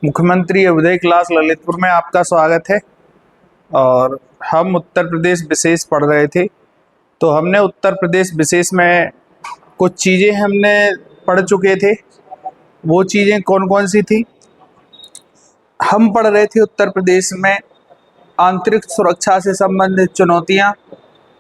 मुख्यमंत्री उदय क्लास ललितपुर में आपका स्वागत है। और हम उत्तर प्रदेश विशेष पढ़ रहे थे, तो हमने उत्तर प्रदेश विशेष में कुछ चीज़ें हमने पढ़ चुके थे। वो चीज़ें कौन कौन सी थी? हम पढ़ रहे थे उत्तर प्रदेश में आंतरिक सुरक्षा से संबंधित चुनौतियां,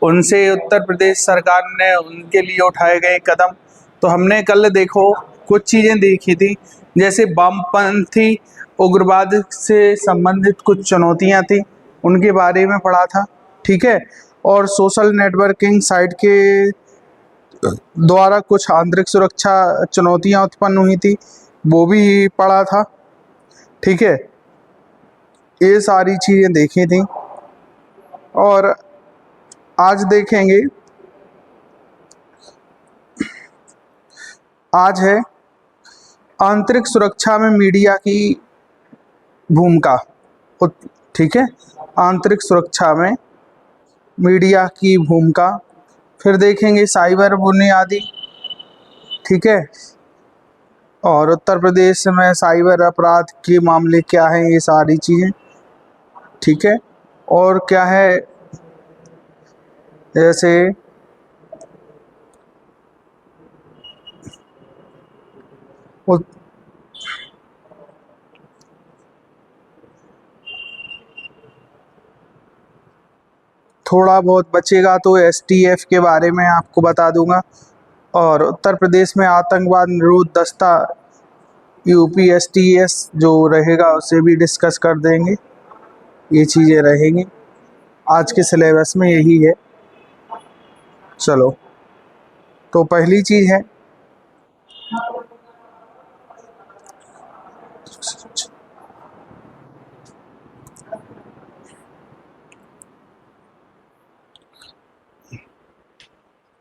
उनसे उत्तर प्रदेश सरकार ने उनके लिए उठाए गए कदम। तो हमने कल देखो कुछ चीज़ें देखी थी, जैसे वामपंथी उग्रवाद से संबंधित कुछ चुनौतियां थी, उनके बारे में पढ़ा था। ठीक है। और सोशल नेटवर्किंग साइट के द्वारा कुछ आंतरिक सुरक्षा चुनौतियां उत्पन्न हुई थी, वो भी पढ़ा था। ठीक है। ये सारी चीज़ें देखी थी। और आज देखेंगे, आज है आंतरिक सुरक्षा में मीडिया की भूमिका। ठीक है, आंतरिक सुरक्षा में मीडिया की भूमिका। फिर देखेंगे साइबर बुनियादी। ठीक है। और उत्तर प्रदेश में साइबर अपराध के मामले क्या हैं, ये सारी चीज़ें। ठीक है। और क्या है, जैसे थोड़ा बहुत बचेगा तो एसटीएफ के बारे में आपको बता दूंगा। और उत्तर प्रदेश में आतंकवाद निरोध दस्ता यूपीएसटीएस जो रहेगा उसे भी डिस्कस कर देंगे। ये चीज़ें रहेंगी आज के सिलेबस में, यही है। चलो, तो पहली चीज़ है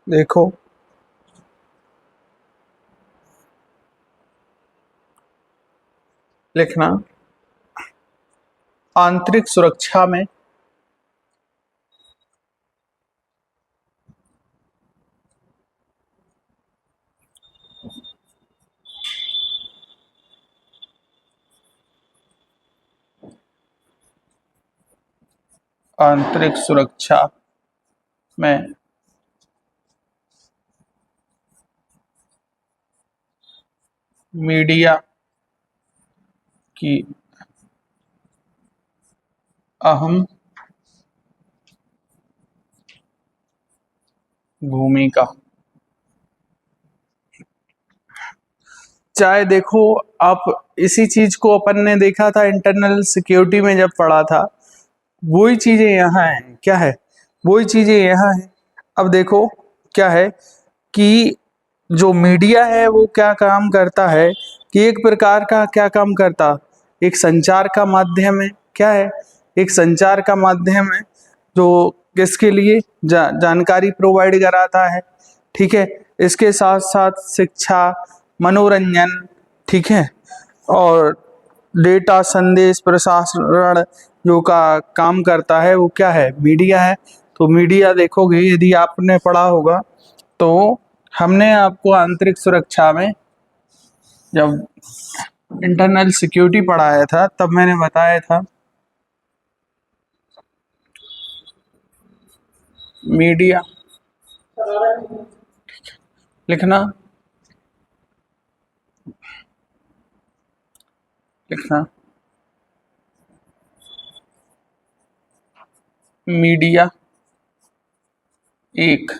देखो, लिखना आंतरिक सुरक्षा में आंतरिक सुरक्षा में मीडिया की अहम भूमिका। चाहे देखो, आप इसी चीज को अपन ने देखा था इंटरनल सिक्योरिटी में जब पढ़ा था, वही चीजें यहाँ हैं। क्या है? वही चीजें यहाँ हैं। अब देखो क्या है कि जो मीडिया है वो क्या काम करता है, कि एक प्रकार का क्या काम करता, एक संचार का माध्यम है। क्या है? एक संचार का माध्यम है जो किसके लिए जानकारी प्रोवाइड कराता है। ठीक है। इसके साथ साथ शिक्षा, मनोरंजन, ठीक है, और डेटा संदेश प्रसारण जो का काम करता है वो क्या है? मीडिया है। तो मीडिया देखोगे, यदि आपने पढ़ा होगा तो हमने आपको आंतरिक सुरक्षा में जब इंटरनल सिक्योरिटी पढ़ाया था तब मैंने बताया था मीडिया लिखना लिखना मीडिया एक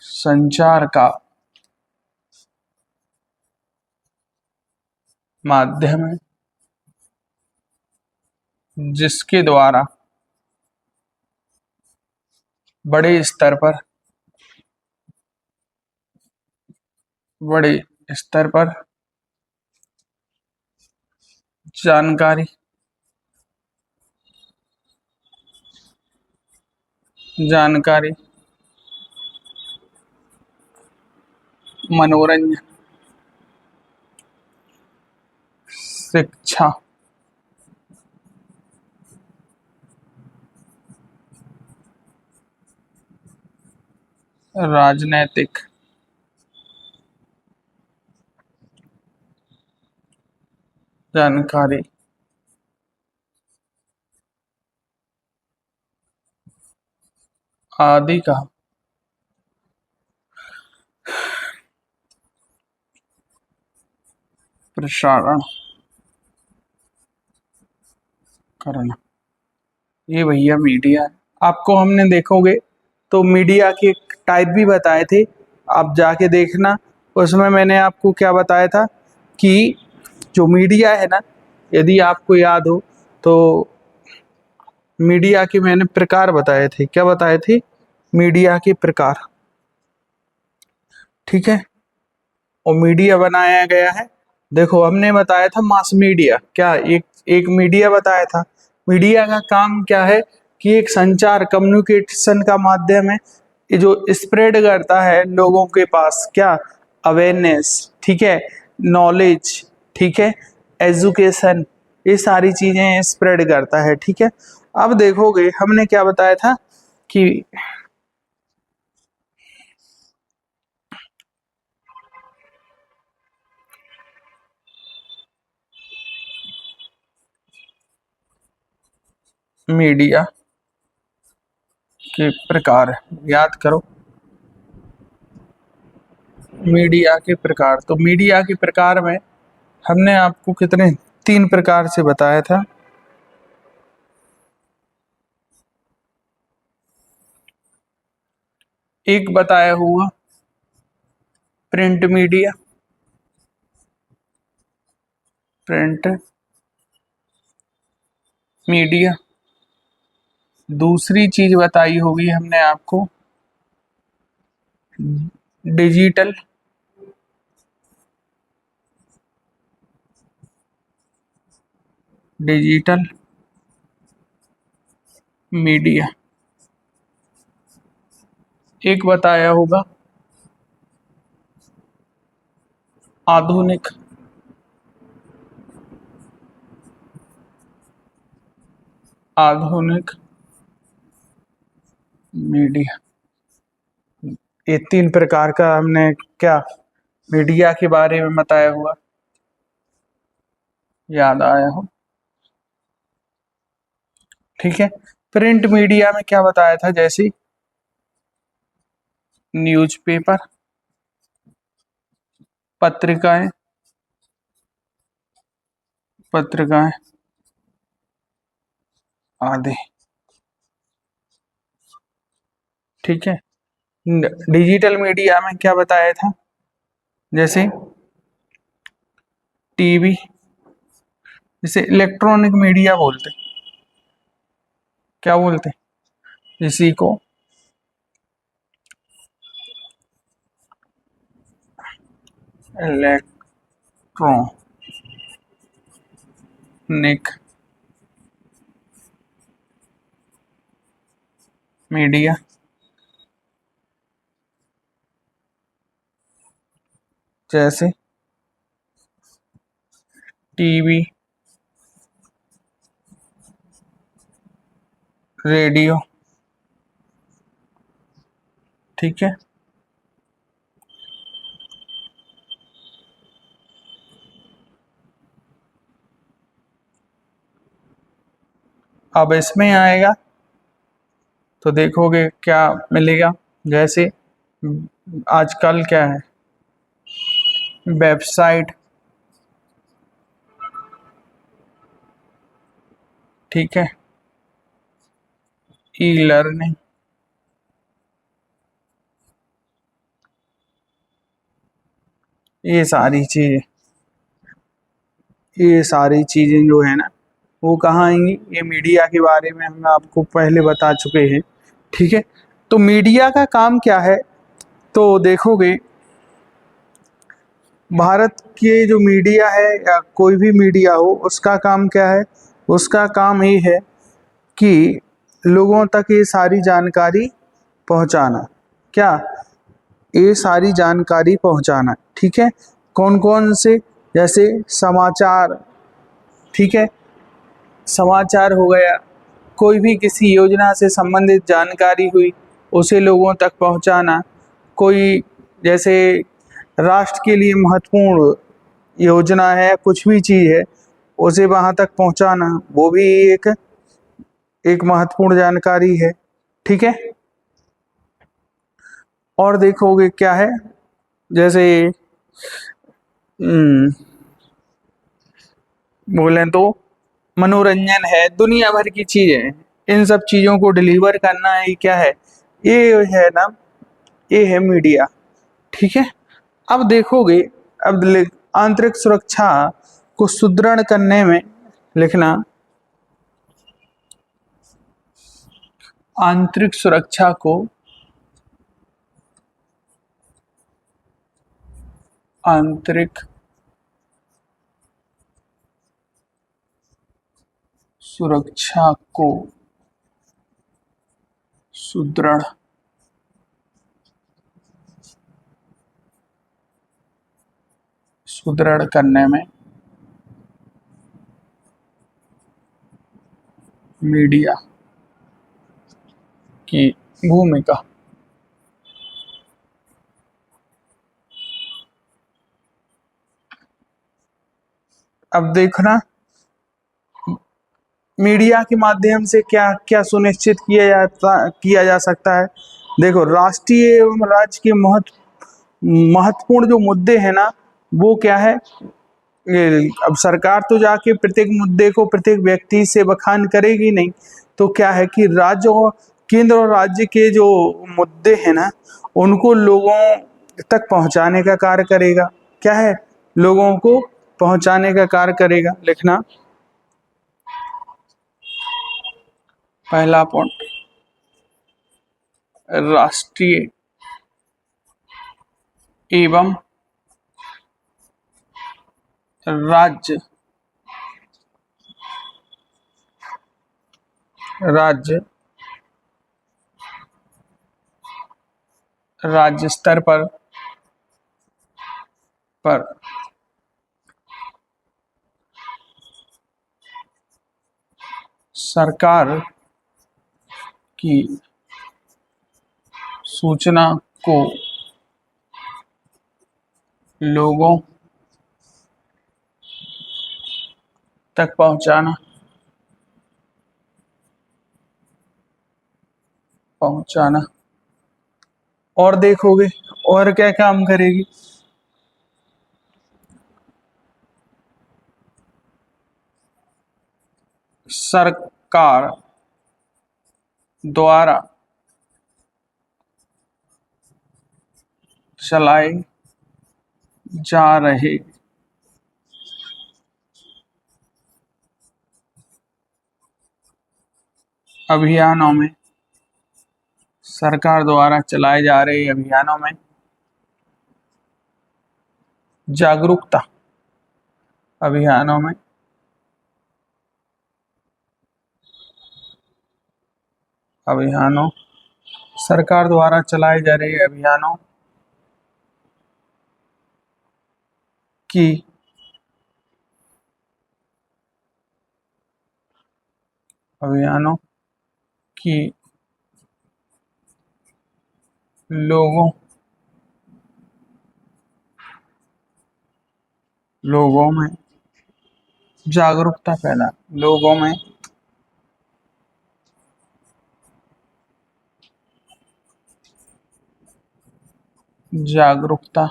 संचार का माध्यम है जिसके द्वारा बड़े स्तर पर बड़े स्तर पर जानकारी जानकारी मनोरंजन, शिक्षा, राजनैतिक जानकारी आदि का प्रसारण करना, ये भैया मीडिया है। आपको हमने देखोगे तो मीडिया के टाइप भी बताए थे, आप जाके देखना। उसमें मैंने आपको क्या बताया था कि जो मीडिया है ना, यदि आपको याद हो तो मीडिया के मैंने प्रकार बताए थे। क्या बताए थे? मीडिया के प्रकार, ठीक है। और मीडिया बनाया गया है, देखो हमने बताया था मास मीडिया, क्या एक एक मीडिया बताया था। मीडिया का काम क्या है कि एक संचार कम्युनिकेशन का माध्यम है, ये जो स्प्रेड करता है लोगों के पास क्या, अवेयरनेस, ठीक है, नॉलेज, ठीक है, एजुकेशन, ये सारी चीजें स्प्रेड करता है, ठीक है। अब देखोगे हमने क्या बताया था कि मीडिया के प्रकार, याद करो मीडिया के प्रकार। तो मीडिया के प्रकार में हमने आपको कितने, 3 प्रकार से बताया था। एक बताया हुआ प्रिंट मीडिया, प्रिंट मीडिया। दूसरी चीज बताई होगी हमने आपको डिजिटल डिजिटल मीडिया। एक बताया होगा आधुनिक आधुनिक मीडिया। ये 3 प्रकार का हमने क्या मीडिया के बारे में बताया हुआ, याद आया हो, ठीक है। प्रिंट मीडिया में क्या बताया था, जैसे न्यूज़पेपर, पत्रिकाएं पत्रिकाएं आदि, ठीक है। डिजिटल मीडिया में क्या बताया था, जैसे टीवी, जिसे इलेक्ट्रॉनिक मीडिया बोलते, क्या बोलते इसी को इलेक्ट्रॉनिक मीडिया, जैसे टीवी, रेडियो, ठीक है। अब इसमें आएगा तो देखोगे क्या मिलेगा, जैसे आजकल क्या है, वेबसाइट, ठीक है, ई लर्निंग, ये सारी चीजें, ये सारी चीजें जो है ना वो कहाँ आएंगी, ये मीडिया के बारे में हम आपको पहले बता चुके हैं, ठीक है। तो मीडिया का काम क्या है, तो देखोगे भारत के जो मीडिया है या कोई भी मीडिया हो, उसका काम क्या है, उसका काम ये है कि लोगों तक ये सारी जानकारी पहुंचाना, क्या, ये सारी जानकारी पहुंचाना, ठीक है। कौन कौन से, जैसे समाचार, ठीक है, समाचार हो गया, कोई भी किसी योजना से संबंधित जानकारी हुई उसे लोगों तक पहुंचाना, कोई जैसे राष्ट्र के लिए महत्वपूर्ण योजना है, कुछ भी चीज़ है उसे वहां तक पहुंचाना, वो भी एक एक महत्वपूर्ण जानकारी है। ठीक है। और देखोगे क्या है, जैसे हम्म, बोलें तो मनोरंजन है, दुनिया भर की चीजें हैं। इन सब चीजों को डिलीवर करना है, क्या है, ये है ना, ये है मीडिया। ठीक है। अब देखोगे, आंतरिक सुरक्षा को सुदृढ़ करने में लिखना, आंतरिक सुरक्षा को आंतरिक सुरक्षा को सुदृढ़ सुदृढ़ करने में मीडिया की भूमिका। अब देखना, मीडिया के माध्यम से क्या क्या सुनिश्चित किया जा सकता है। देखो, राष्ट्रीय एवं राज्य के महत्वपूर्ण जो मुद्दे हैं ना, वो क्या है, अब सरकार तो जाके प्रत्येक मुद्दे को प्रत्येक व्यक्ति से बखान करेगी नहीं, तो क्या है कि राज्य और केंद्र और राज्य के जो मुद्दे हैं ना, उनको लोगों तक पहुंचाने का कार्य करेगा। क्या है, लोगों को पहुंचाने का कार्य करेगा। लिखना, पहला पॉइंट, राष्ट्रीय एवं राज्य राज्य राज्य स्तर पर सरकार की सूचना को लोगों तक पहुंचाना। और देखोगे, और क्या काम करेगी, सरकार द्वारा चलाए जा रहे अभियानों में, सरकार द्वारा चलाए जा रहे अभियानों में जागरूकता, अभियानों में अभियानों सरकार द्वारा चलाए जा रहे अभियानों की अभियानों की लोगों में जागरूकता फैला, लोगों में जागरूकता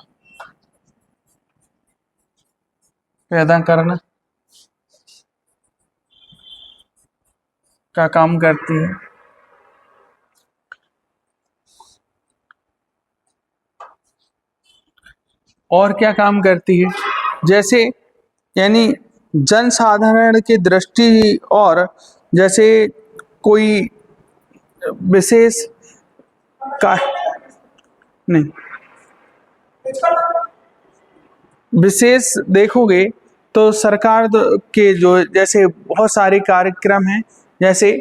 पैदा करना का काम करती है। और क्या काम करती है, जैसे यानी जनसाधारण की दृष्टि, और जैसे कोई विशेष का नहीं, विशेष देखोगे तो सरकार के जो जैसे बहुत सारे कार्यक्रम हैं, जैसे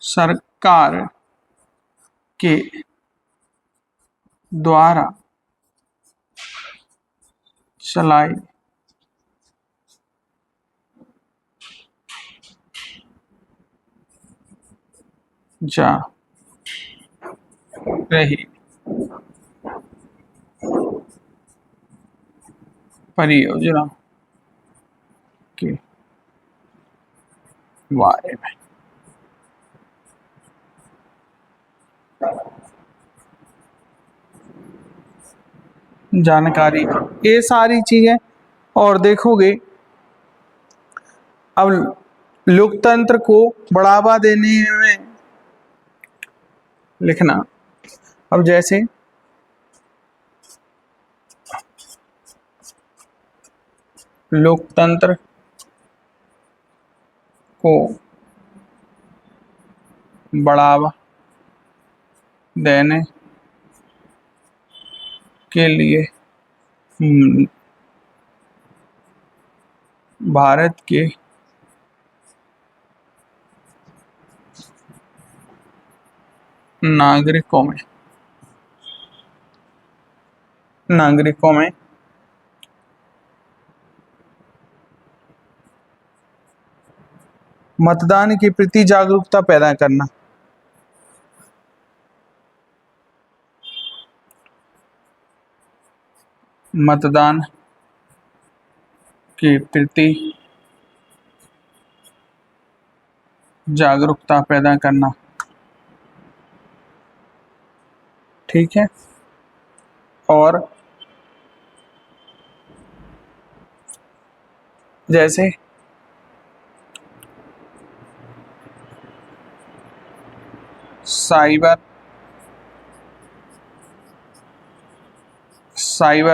सरकार के द्वारा चलाई जा रही परियोजना के बारे में जानकारी, ये सारी चीजें। और देखोगे अब लोकतंत्र को बढ़ावा देने में लिखना, अब जैसे लोकतंत्र को बढ़ावा देने के लिए भारत के नागरिकों में मतदान के प्रति जागरूकता पैदा करना। मतदान के प्रति जागरूकता पैदा करना, ठीक है। और जैसे साइबर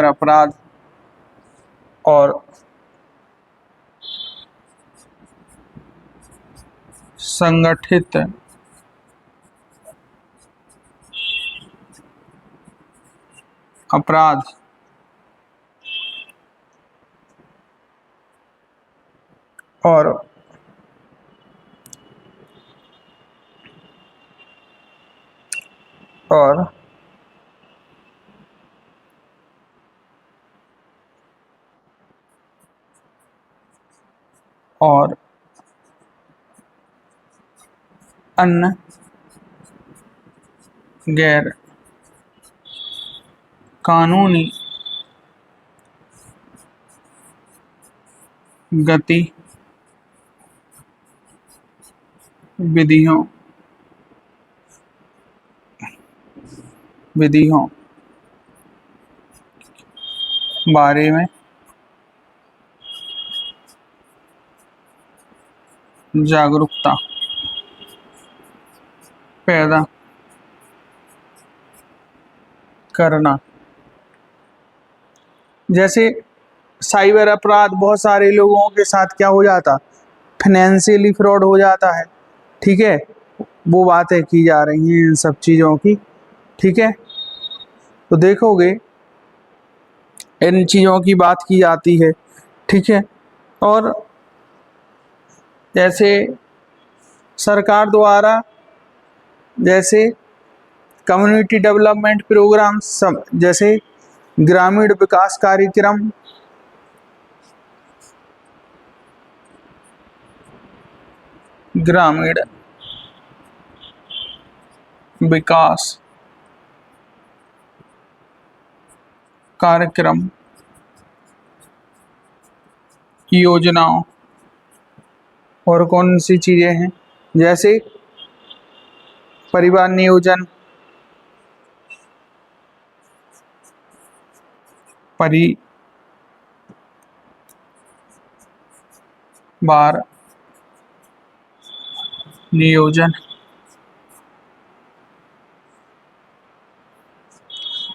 अपराध और संगठित अपराध और और और अन्य गैर कानूनी विधियों बारे में जागरूकता पैदा करना। जैसे साइबर अपराध, बहुत सारे लोगों के साथ क्या हो जाता, फाइनेंशियली फ्रॉड हो जाता है, ठीक है। वो बातें की जा रही हैं इन सब चीज़ों की, ठीक है। तो देखोगे इन चीज़ों की बात की जाती है, ठीक है। और जैसे सरकार द्वारा जैसे कम्युनिटी डेवलपमेंट प्रोग्राम, सब जैसे ग्रामीण विकास कार्यक्रम, ग्रामीण विकास कार्यक्रम योजनाओं और कौन सी चीज़ें हैं, जैसे परिवार नियोजन, परिवार नियोजन,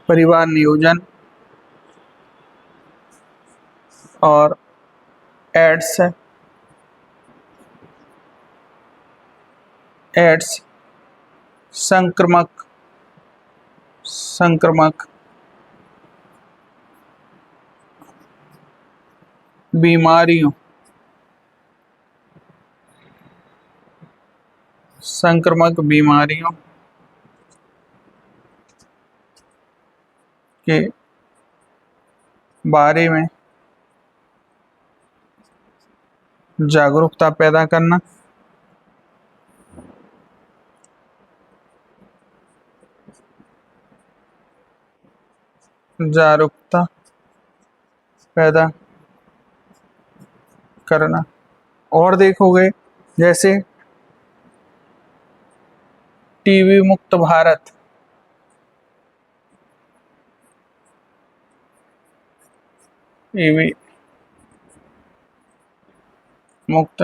परिवार नियोजन और एड्स संक्रमक बीमारियों के बारे में जागरूकता पैदा करना। जागरूकता पैदा करना। और देखोगे जैसे टीबी मुक्त भारत, टीबी मुक्त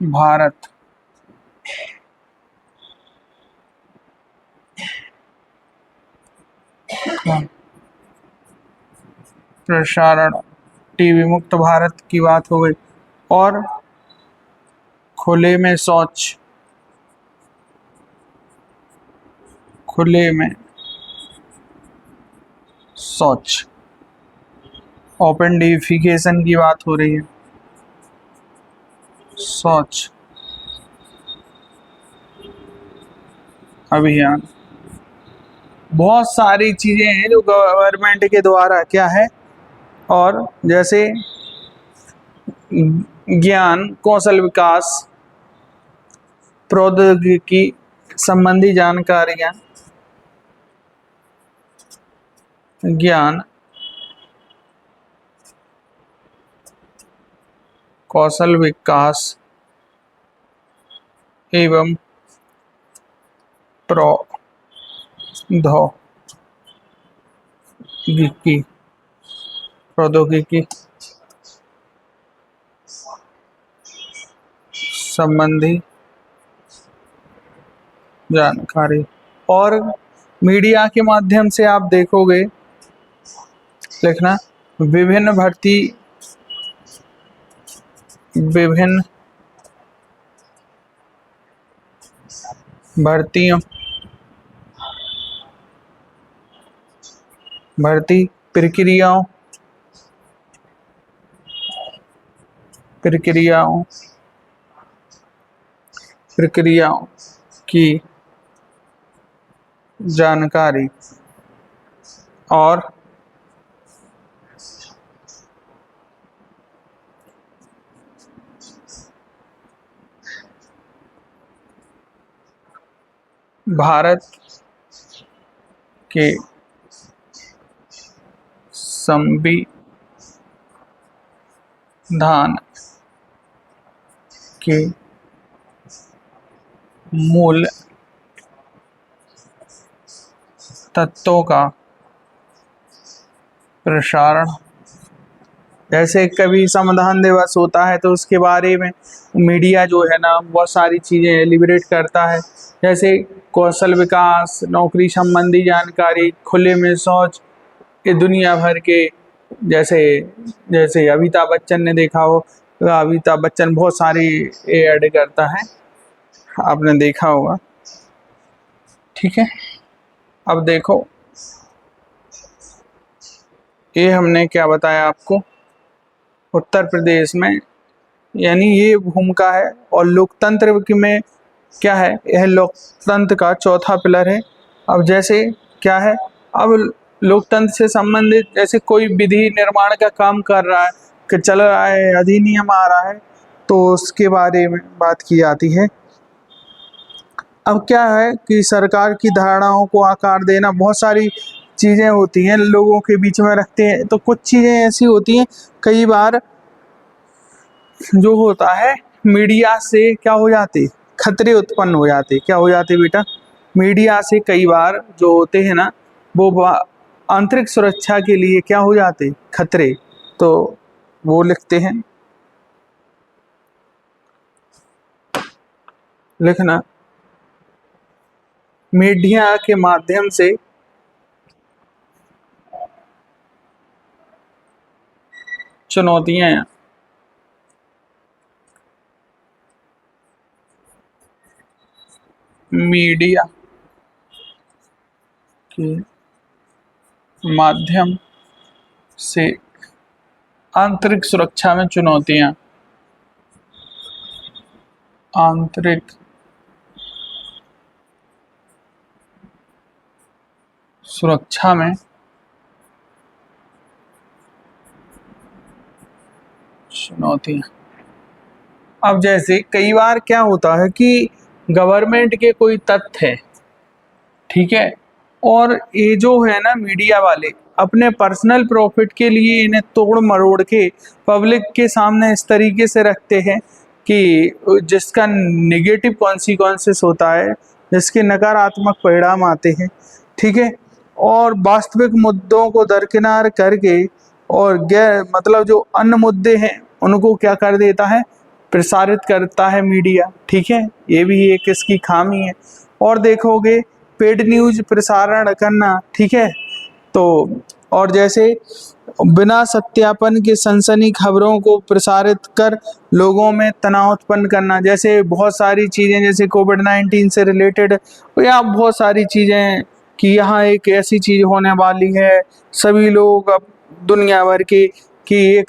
भारत, प्रसारण, टीबी मुक्त भारत की बात हो गई। और खुले में शौच, खुले में शौच, ओपन डिफिकेशन की बात हो रही है, शौच अभियान। बहुत सारी चीजें हैं जो गवर्नमेंट के द्वारा क्या है, और जैसे ज्ञान कौशल विकास, प्रौद्योगिकी संबंधी जानकारियां, ज्ञान कौशल विकास एवं प्रौद्योगिकी संबंधी जानकारी। और मीडिया के माध्यम से आप देखोगे, लिखना, विभिन्न भर्तियों, भर्ती प्रक्रियाओं की जानकारी। और भारत के संविधान के मूल तत्वों का प्रसारण। जैसे कभी संविधान दिवस होता है तो उसके बारे में मीडिया जो है ना बहुत सारी चीज़ें एलिब्रेट करता है, जैसे कौशल विकास, नौकरी संबंधी जानकारी, खुले में शौच, ये दुनिया भर के, जैसे जैसे अमिताभ बच्चन ने देखा हो, अमिताभ बच्चन बहुत सारी ऐड करता है, आपने देखा होगा। ठीक है, अब देखो ये हमने क्या बताया आपको, उत्तर प्रदेश में यानी ये भूमिका है। और लोकतंत्र में क्या है, यह लोकतंत्र का चौथा पिलर है। अब जैसे क्या है, अब लोकतंत्र से संबंधित जैसे कोई विधि निर्माण का काम कर रहा है, कि चल रहा है, अधिनियम आ रहा है, तो उसके बारे में बात की जाती है। अब क्या है कि सरकार की धारणाओं को आकार देना, बहुत सारी चीज़ें होती हैं लोगों के बीच में रखते हैं, तो कुछ चीज़ें ऐसी होती हैं कई बार जो होता है मीडिया से क्या हो जाते, खतरे उत्पन्न हो जाते। क्या हो जाते बेटा, मीडिया से कई बार जो होते हैं ना वो आंतरिक सुरक्षा के लिए क्या हो जाते, खतरे। तो वो लिखते हैं, लिखना, मीडिया के माध्यम से चुनौतियां, मीडिया के माध्यम से आंतरिक सुरक्षा में चुनौतियां, आंतरिक सुरक्षा में चुनौतियां। अब जैसे कई बार क्या होता है कि गवर्नमेंट के कोई तथ्य है, ठीक है, और ये जो है ना मीडिया वाले अपने पर्सनल प्रॉफिट के लिए इन्हें तोड़ मरोड़ के पब्लिक के सामने इस तरीके से रखते हैं कि जिसका नेगेटिव कॉन्सिक्वेंसेस होता है, जिसके नकारात्मक परिणाम आते हैं, ठीक है। और वास्तविक मुद्दों को दरकिनार करके और गैर मतलब जो अन्य मुद्दे हैं उनको क्या कर देता है, प्रसारित करता है मीडिया, ठीक है। ये भी एक इसकी खामी है। और देखोगे पेड न्यूज प्रसारण करना, ठीक है। तो और जैसे बिना सत्यापन के सनसनी खबरों को प्रसारित कर लोगों में तनाव उत्पन्न करना, जैसे बहुत सारी चीज़ें जैसे कोविड-19 से रिलेटेड या बहुत सारी चीज़ें कि यहाँ एक ऐसी चीज़ होने वाली है, सभी लोग अब दुनिया भर के कि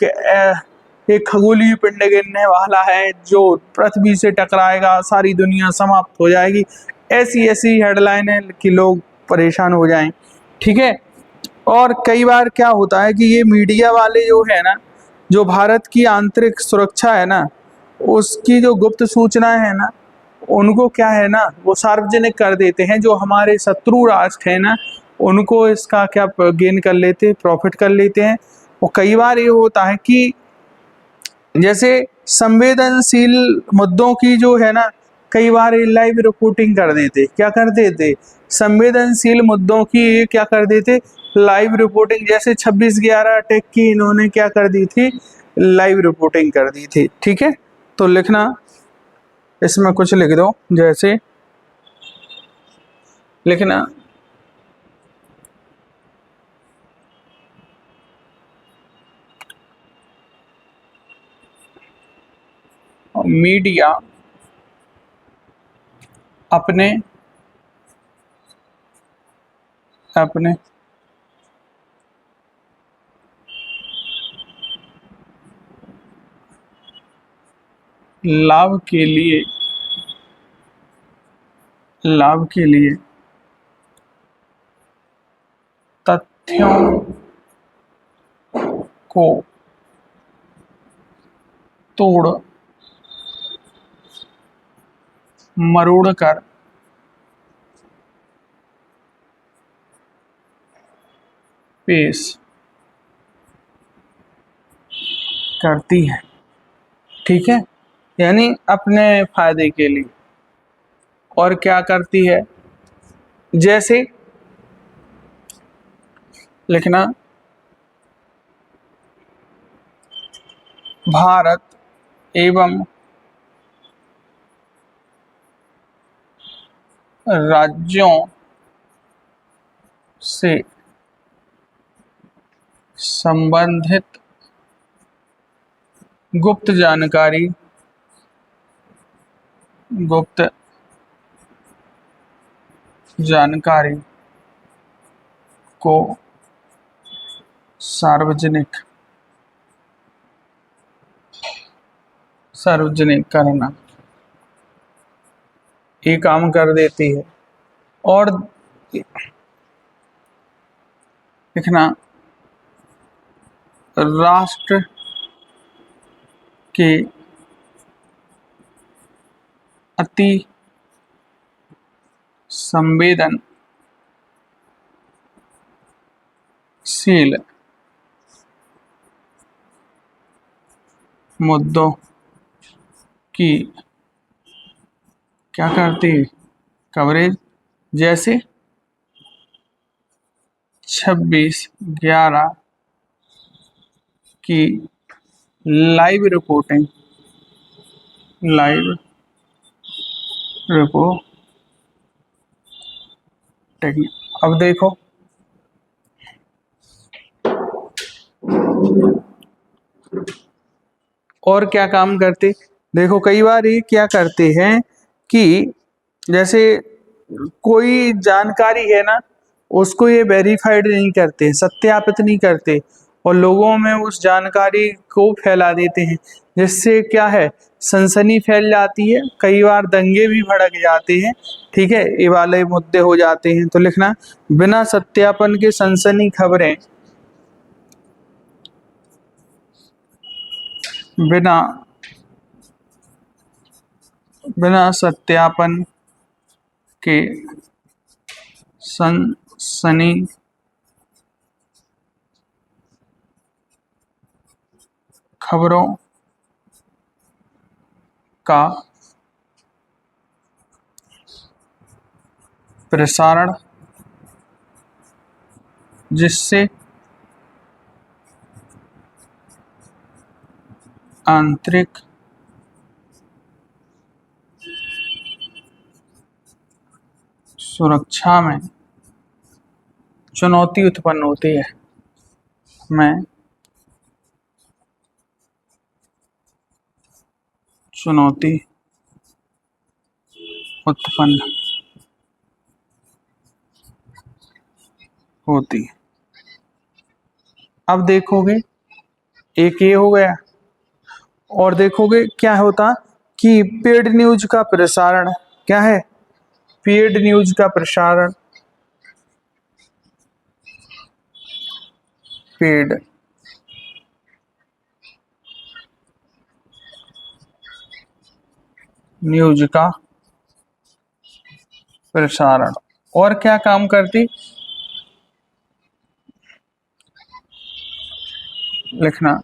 एक खगोलीय पिंड गिरने वाला है जो पृथ्वी से टकराएगा, सारी दुनिया समाप्त हो जाएगी, ऐसी ऐसी हेडलाइन है कि लोग परेशान हो जाएं, ठीक है। और कई बार क्या होता है कि ये मीडिया वाले जो है ना, जो भारत की आंतरिक सुरक्षा है ना, उसकी जो गुप्त सूचनाएं है ना, उनको क्या है ना वो सार्वजनिक कर देते हैं। जो हमारे शत्रु राष्ट्र है ना, उनको इसका क्या गेन कर लेते, प्रॉफिट कर लेते हैं। और कई बार ये होता है कि जैसे संवेदनशील मुद्दों की जो है ना, कई बार ये लाइव रिपोर्टिंग कर देते, क्या कर देते, संवेदनशील मुद्दों की ये क्या कर देते, लाइव रिपोर्टिंग। जैसे 26/11 अटैक की इन्होंने क्या कर दी थी, लाइव रिपोर्टिंग कर दी थी, ठीक है। तो लिखना, इसमें कुछ लिख दो, जैसे लिखना मीडिया अपने अपने लाभ के लिए तथ्यों को तोड़ मरोड़ कर पेश करती है, ठीक है। यानी अपने फायदे के लिए। और क्या करती है, जैसे लिखना भारत एवं राज्यों से संबंधित गुप्त जानकारी को सार्वजनिक करना, ये काम कर देती है। और लिखना राष्ट्र के अति संवेदनशील मुद्दों की क्या करती कवरेज, जैसे 26/11 की लाइव रिपोर्टिंग अब देखो और क्या काम करते, देखो कई बार ये क्या करते हैं कि जैसे कोई जानकारी है ना, उसको ये वेरीफाइड नहीं करते, सत्यापित नहीं करते, और लोगों में उस जानकारी को फैला देते हैं, जिससे क्या है, सनसनी फैल जाती है, कई बार दंगे भी भड़क जाते हैं, ठीक है, ये वाले मुद्दे हो जाते हैं। तो लिखना बिना सत्यापन के सनसनी खबरें बिना सत्यापन के सनसनी खबरों का प्रसारण जिससे आंतरिक सुरक्षा में चुनौती उत्पन्न होती है। में चुनौती उत्पन्न होती है। अब देखोगे एक ये हो गया, और देखोगे क्या होता कि पेड न्यूज का प्रसारण, क्या है, पेड न्यूज का प्रसारण, पेड न्यूज का प्रसारण, और क्या काम करती, लिखना,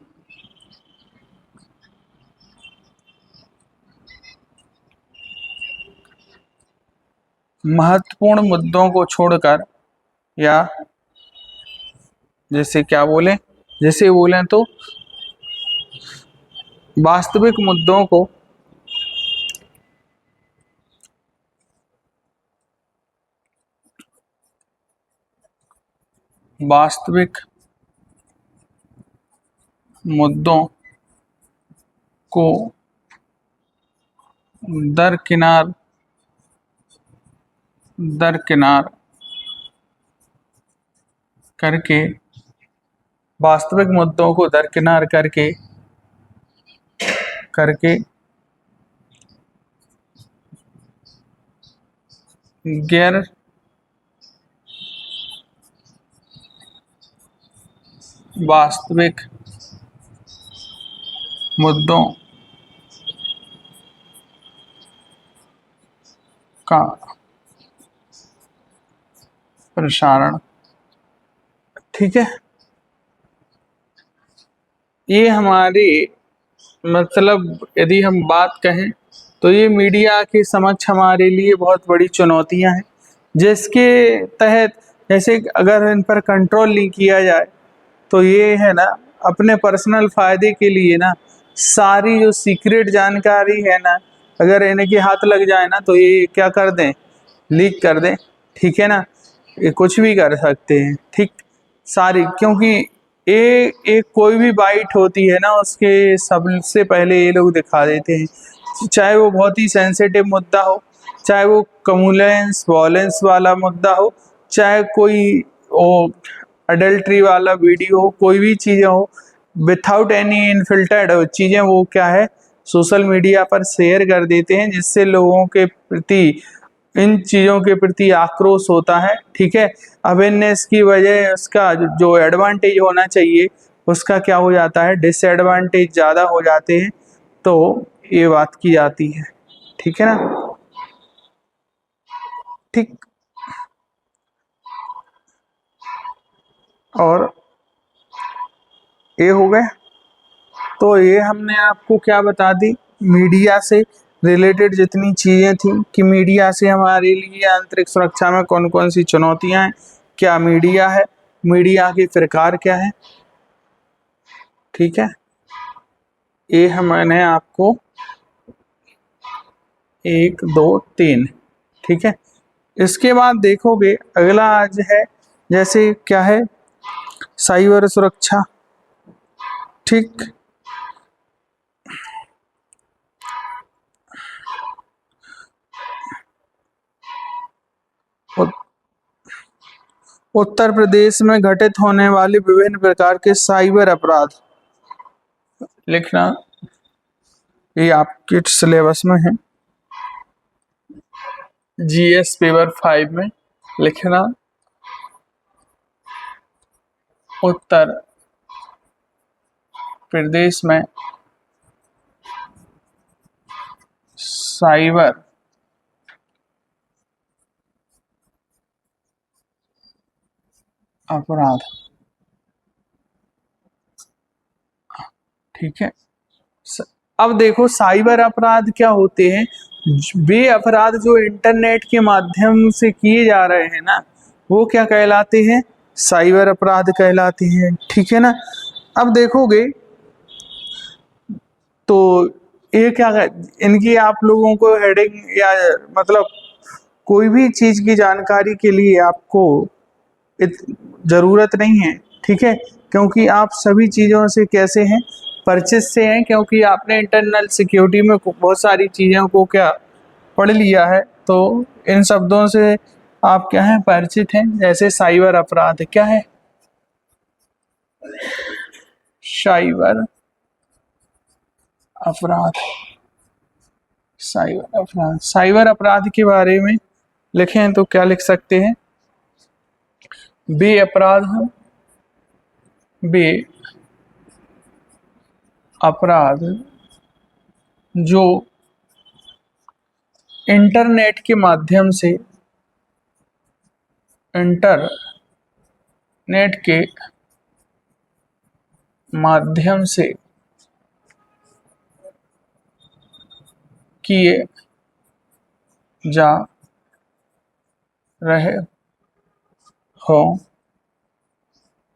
महत्वपूर्ण मुद्दों को छोड़कर, या जैसे क्या बोले, जैसे बोले तो वास्तविक मुद्दों को वास्तविक मुद्दों को दरकिनार दरकिनार करके, वास्तविक मुद्दों को दरकिनार करके करके गैर वास्तविक मुद्दों का प्रसारण। ठीक है, ये हमारी, मतलब यदि हम बात कहें तो ये मीडिया के समक्ष हमारे लिए बहुत बड़ी चुनौतियां हैं, जिसके तहत जैसे अगर इन पर कंट्रोल नहीं किया जाए तो ये है ना, अपने पर्सनल फायदे के लिए ना, सारी जो सीक्रेट जानकारी है ना, अगर इनके हाथ लग जाए ना तो ये क्या कर दें, लीक कर दें। ठीक है ना, ये कुछ भी कर सकते हैं। ठीक, सारी, क्योंकि एक कोई भी बाइट होती है ना, उसके सबसे पहले ये लोग दिखा देते हैं, चाहे वो बहुत ही सेंसिटिव मुद्दा हो, चाहे वो कम्युलेंस वॉलेंस वाला मुद्दा हो, चाहे कोई वो अडल्ट्री वाला वीडियो हो, कोई भी चीज़ें हो, विथआउट एनी इनफिल्टर्ड चीज़ें वो क्या है, सोशल मीडिया पर शेयर कर देते हैं, जिससे लोगों के प्रति, इन चीज़ों के प्रति आक्रोश होता है। ठीक है, अवेयरनेस की वजह उसका जो एडवांटेज होना चाहिए उसका क्या हो जाता है, डिसएडवांटेज ज़्यादा हो जाते हैं, तो ये बात की जाती है। ठीक है ना, ठीक, और ये हो गए, तो ये हमने आपको क्या बता दी, मीडिया से रिलेटेड जितनी चीज़ें थी कि मीडिया से हमारे लिए आंतरिक सुरक्षा में कौन कौन सी चुनौतियां हैं, क्या मीडिया है, मीडिया के प्रकार क्या है। ठीक है, ये मैंने आपको 1 2 3, ठीक है। इसके बाद देखोगे अगला आज है, जैसे क्या है, साइबर सुरक्षा। ठीक, उत्तर प्रदेश में घटित होने वाले विभिन्न प्रकार के साइबर अपराध, लिखना, ये आपके सिलेबस में है, जीएस पेपर 5 में लिखना, उत्तर प्रदेश में साइबर अपराध। ठीक है। अब देखो साइबर अपराध क्या होते हैं, वे अपराध जो इंटरनेट के माध्यम से किए जा रहे हैं ना, वो क्या कहलाते हैं, साइबर अपराध कहलाते हैं, ठीक है ना। अब देखोगे तो ये क्या इनकी आप लोगों को हेडिंग या मतलब कोई भी चीज की जानकारी के लिए आपको जरूरत नहीं है, ठीक है, क्योंकि आप सभी चीज़ों से कैसे हैं, परिचित से हैं, क्योंकि आपने इंटरनल सिक्योरिटी में बहुत सारी चीज़ों को क्या पढ़ लिया है, तो इन शब्दों से आप क्या हैं, परिचित हैं। जैसे साइबर अपराध क्या है, साइबर अपराध, साइबर अपराध, साइबर अपराध के बारे में लिखें तो क्या लिख सकते हैं, वे अपराध, वे अपराध जो इंटरनेट के माध्यम से, इंटरनेट के माध्यम से किए जा रहे हो,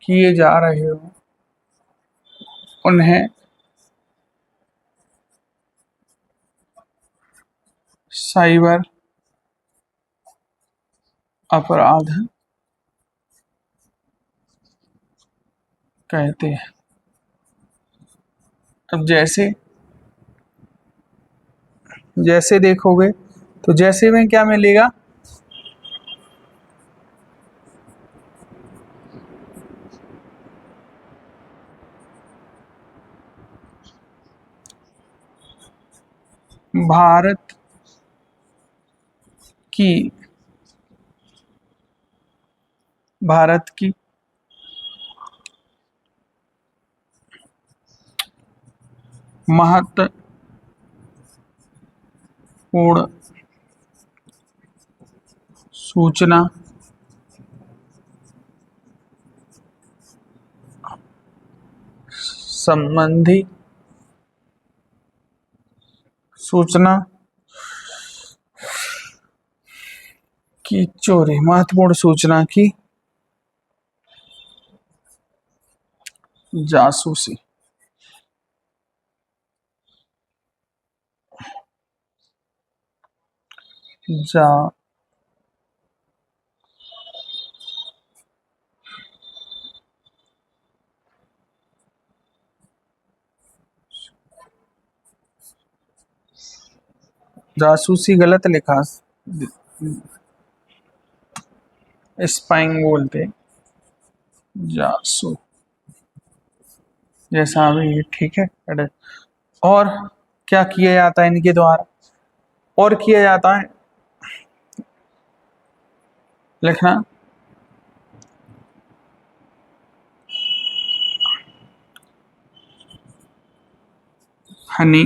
किए जा रहे हो, उन्हें साइबर अपराध कहते हैं। अब जैसे जैसे देखोगे तो जैसे में क्या मिलेगा, भारत की, भारत की महत्वपूर्ण सूचना संबंधी सूचना की चोरी, महत्वपूर्ण सूचना की जासूसी, जासूसी गलत लिखा, स्पाइंग बोलते, जासू जैसा भी, ठीक है। और क्या किया जाता है इनके द्वारा, और किया जाता है, लिखना हनी,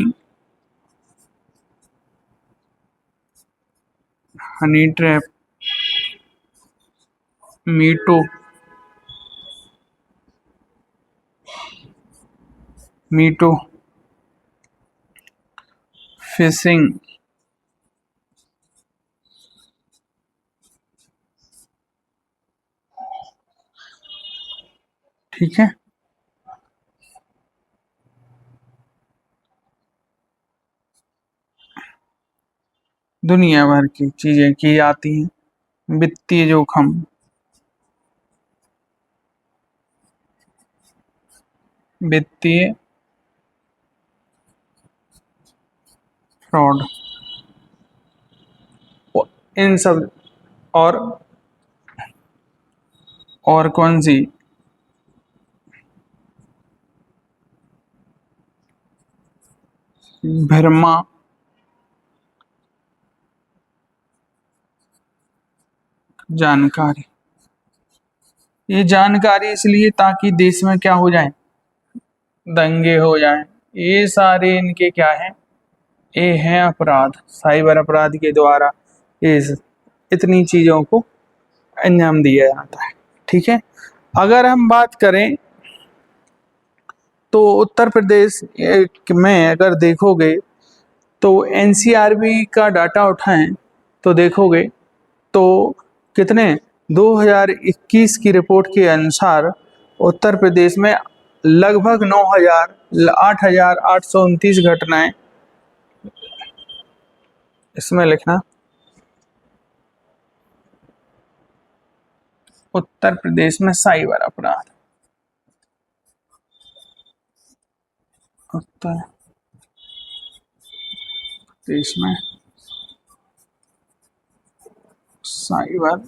हनी ट्रैप, मीटो, मीटो फिशिंग, ठीक है। दुनिया भर की चीजें की जाती हैं। वित्तीय जोखिम, वित्तीय फ्रॉड, इन सब, और कौन सी, भ्रमा जानकारी, ये जानकारी इसलिए ताकि देश में क्या हो जाए, दंगे हो जाएं, ये सारे इनके क्या हैं, ये हैं अपराध। साइबर अपराध के द्वारा इस इतनी चीजों को अंजाम दिया जाता है, ठीक है। अगर हम बात करें तो उत्तर प्रदेश में अगर देखोगे तो एनसीआरबी का डाटा उठाएं तो देखोगे तो कितने 2021 की रिपोर्ट के अनुसार उत्तर प्रदेश में लगभग 8,829 घटनाएं, इसमें लिखना उत्तर प्रदेश में साइबर अपराध, उत्तर प्रदेश में साइबर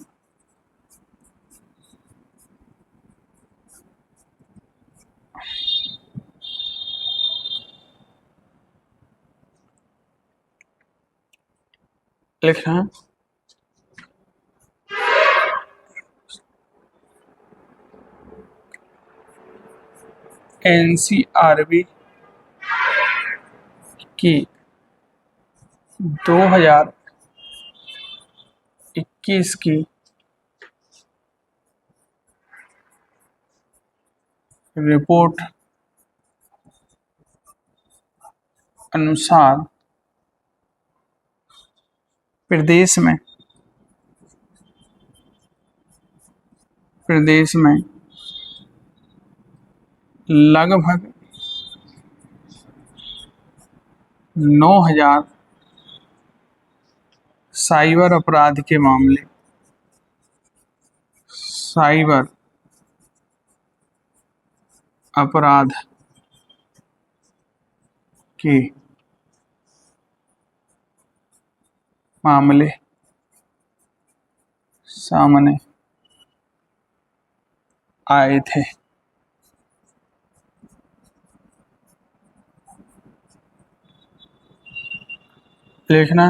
लिखना एनसीआरबी की 2021 की रिपोर्ट अनुसार प्रदेश में लगभग 9,000 साइबर अपराध के मामले, साइबर अपराध के मामले सामने आए थे। लिखना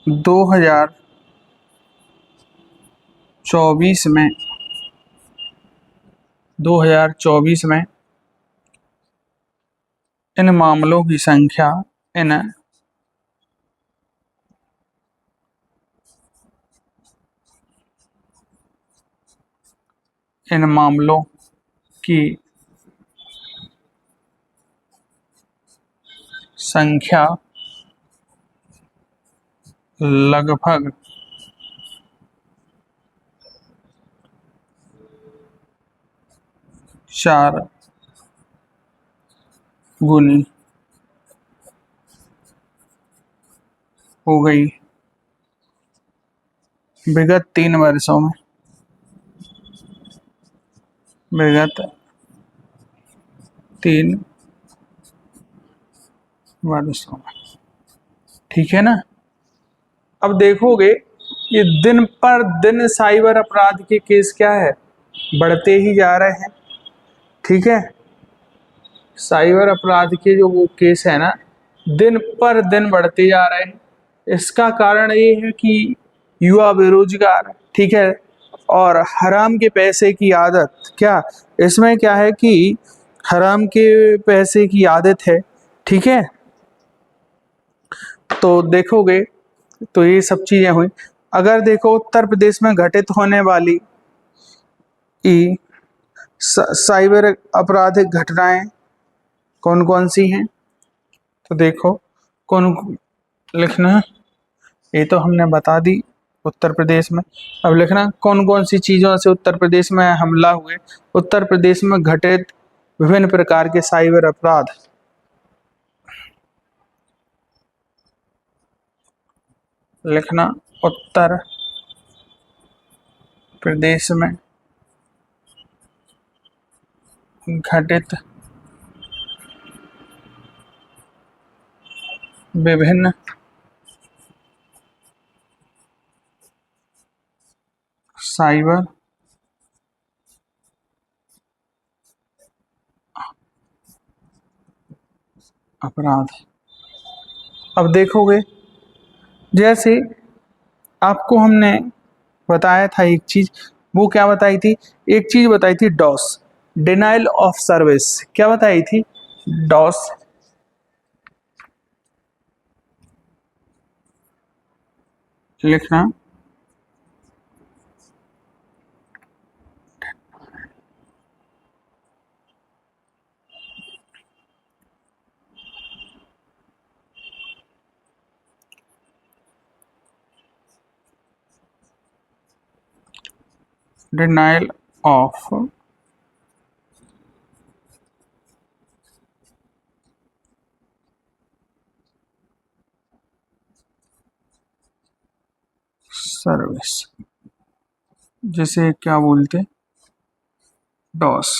2024 में इन मामलों की संख्या इन मामलों की संख्या लगभग 4 गुनी हो गई विगत 3 वर्षों में, विगत 3 वर्षों में। ठीक है ना। अब देखोगे ये दिन पर दिन साइबर अपराध के केस क्या है, बढ़ते ही जा रहे हैं। ठीक है, साइबर अपराध के जो वो केस है ना, दिन पर दिन बढ़ते जा रहे हैं। इसका कारण ये है कि युवा बेरोजगार, ठीक है, और हराम के पैसे की आदत। क्या इसमें क्या है कि हराम के पैसे की आदत है। ठीक है, तो देखोगे तो ये सब चीजें हुई। अगर देखो उत्तर प्रदेश में घटित होने वाली साइबर आपराधिक घटनाएं कौन कौन सी हैं, तो देखो कौन लिखना, ये तो हमने बता दी उत्तर प्रदेश में। अब लिखना कौन कौन सी चीजों से उत्तर प्रदेश में हमला हुए, उत्तर प्रदेश में घटित विभिन्न प्रकार के साइबर अपराध। लिखना उत्तर प्रदेश में घटित विभिन्न साइबर अपराध। अब देखोगे जैसे आपको हमने बताया था एक चीज, वो क्या बताई थी, एक चीज बताई थी डॉस, डिनाइल ऑफ सर्विस। क्या बताई थी, डॉस, लिखना डिनाइल ऑफ सर्विस, जिसे क्या बोलते, डॉस।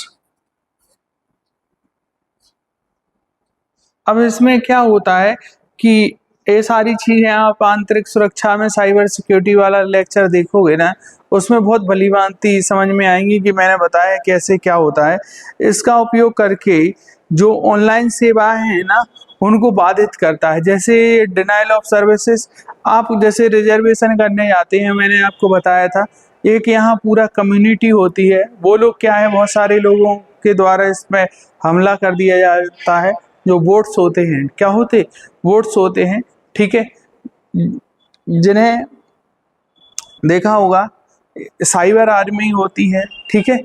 अब इसमें क्या होता है कि ये सारी चीजें आप आंतरिक सुरक्षा में साइबर सिक्योरिटी वाला लेक्चर देखोगे ना, उसमें बहुत भली भांति समझ में आएंगी कि मैंने बताया कैसे क्या होता है। इसका उपयोग करके जो ऑनलाइन सेवाएं हैं ना, उनको बाधित करता है। जैसे डिनाइल ऑफ सर्विसेज, आप जैसे रिजर्वेशन करने जाते हैं, मैंने आपको बताया था, एक यहाँ पूरा कम्युनिटी होती है, वो लोग क्या है, बहुत सारे लोगों के द्वारा इसमें हमला कर दिया जाता है। जो वोट्स होते हैं, क्या होते, वोट्स होते हैं, ठीक है, जिन्हें देखा होगा साइबर आर्मी होती है, ठीक है,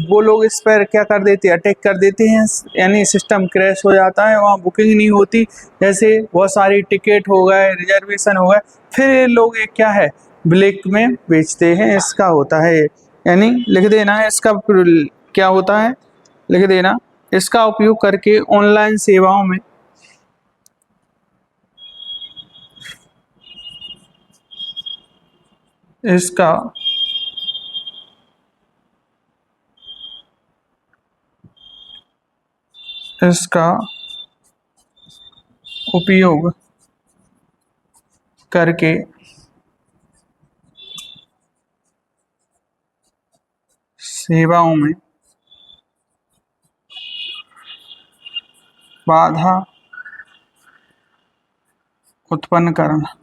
वो लोग इस पर क्या कर देते हैं, अटैक कर देते हैं, यानी सिस्टम क्रैश हो जाता है, वहाँ बुकिंग नहीं होती, जैसे बहुत सारी टिकट हो गए, रिजर्वेशन हो गए, फिर ये लोग एक क्या है, ब्लैक में बेचते हैं। इसका होता है, यानी लिख देना इसका क्या होता है, लिख देना, इसका उपयोग करके ऑनलाइन सेवाओं में इसका उपयोग करके सेवाओं में बाधा उत्पन्न करना,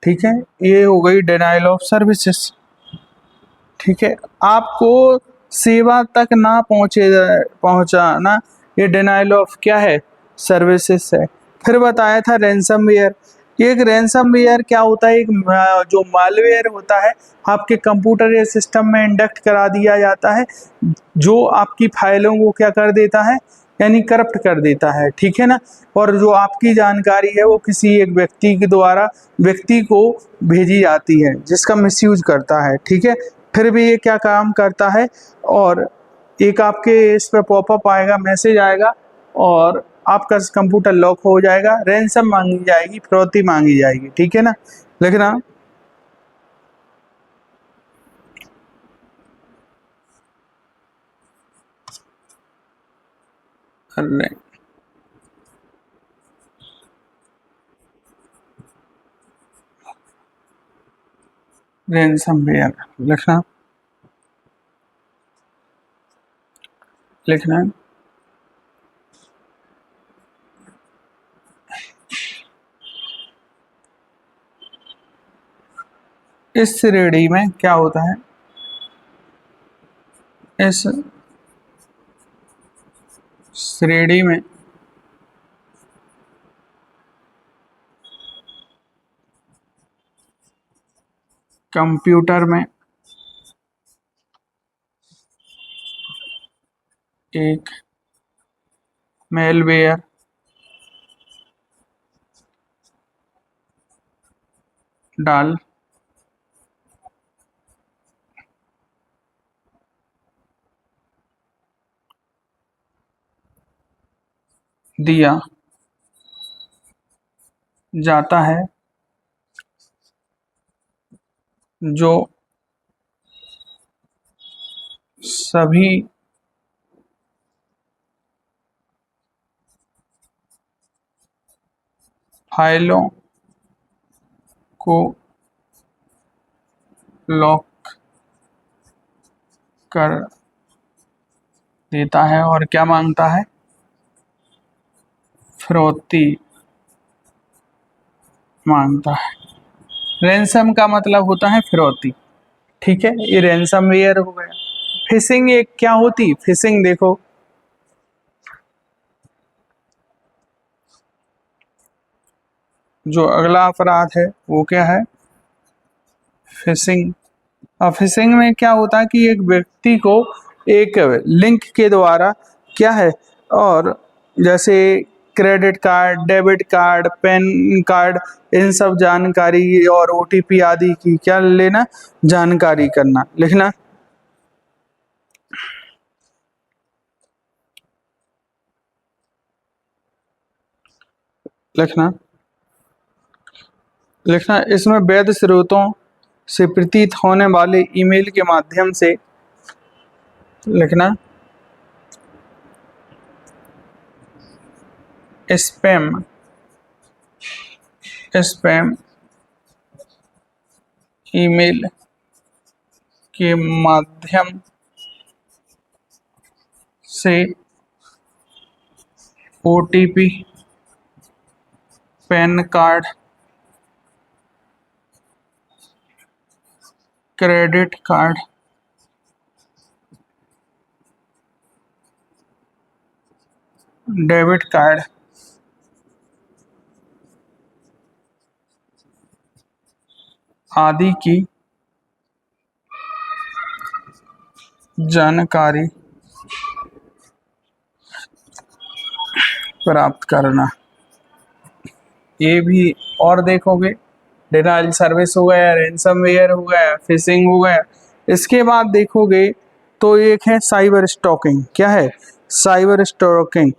ठीक है, ये हो गई डिनाइल ऑफ सर्विसेज। ठीक है, आपको सेवा तक ना पहुंचाना, ये डिनाइल ऑफ क्या है, सर्विसेज है। फिर बताया था रैंसमवेयर। एक रैंसमवेयर क्या होता है, एक जो मालवेयर होता है, आपके कंप्यूटर या सिस्टम में इंडक्ट करा दिया जाता है, जो आपकी फाइलों को क्या कर देता है, यानी करप्ट कर देता है, ठीक है ना। और जो आपकी जानकारी है वो किसी एक व्यक्ति के द्वारा व्यक्ति को भेजी जाती है, जिसका मिसयूज करता है, ठीक है। फिर भी ये क्या काम करता है, और एक आपके इस पे पॉपअप आएगा, मैसेज आएगा, और आपका कंप्यूटर लॉक हो जाएगा, रैंसम मांगी जाएगी, फिरौती मांगी जाएगी, ठीक है ना, लिखना। रैंसमवेयर लिखना, लिखना है। इस श्रेणी में क्या होता है, इस श्रेणी में कंप्यूटर में एक मेलवेयर डाल दिया जाता है, जो सभी फाइलों को लॉक कर देता है और क्या मांगता है, फिरौती मांगता है। रैंसम का मतलब होता है फिरौती, ठीक है, ये रैंसमवेयर हो गया। फिशिंग एक क्या होती, फिशिंग देखो, जो अगला अपराध है वो क्या है, फिशिंग। और फिशिंग में क्या होता है कि एक व्यक्ति को एक लिंक के द्वारा क्या है, और जैसे credit card, debit card, PAN card, इन सब जानकारी और ओटीपी आदि की क्या लेना, जानकारी करना। लिखना लिखना लिखना इसमें वैध स्रोतों से प्रतीत होने वाले ईमेल के माध्यम से, लिखना स्पैम स्पैम ईमेल के माध्यम से OTP, pan card, credit card, debit card आदि की जानकारी प्राप्त करना। ये भी और देखोगे, डिनाइल सर्विस हो गया, रैंसमवेयर हो गया, फिशिंग हो गया। इसके बाद देखोगे तो एक है साइबर स्टॉकिंग। क्या है? Cyber stalking.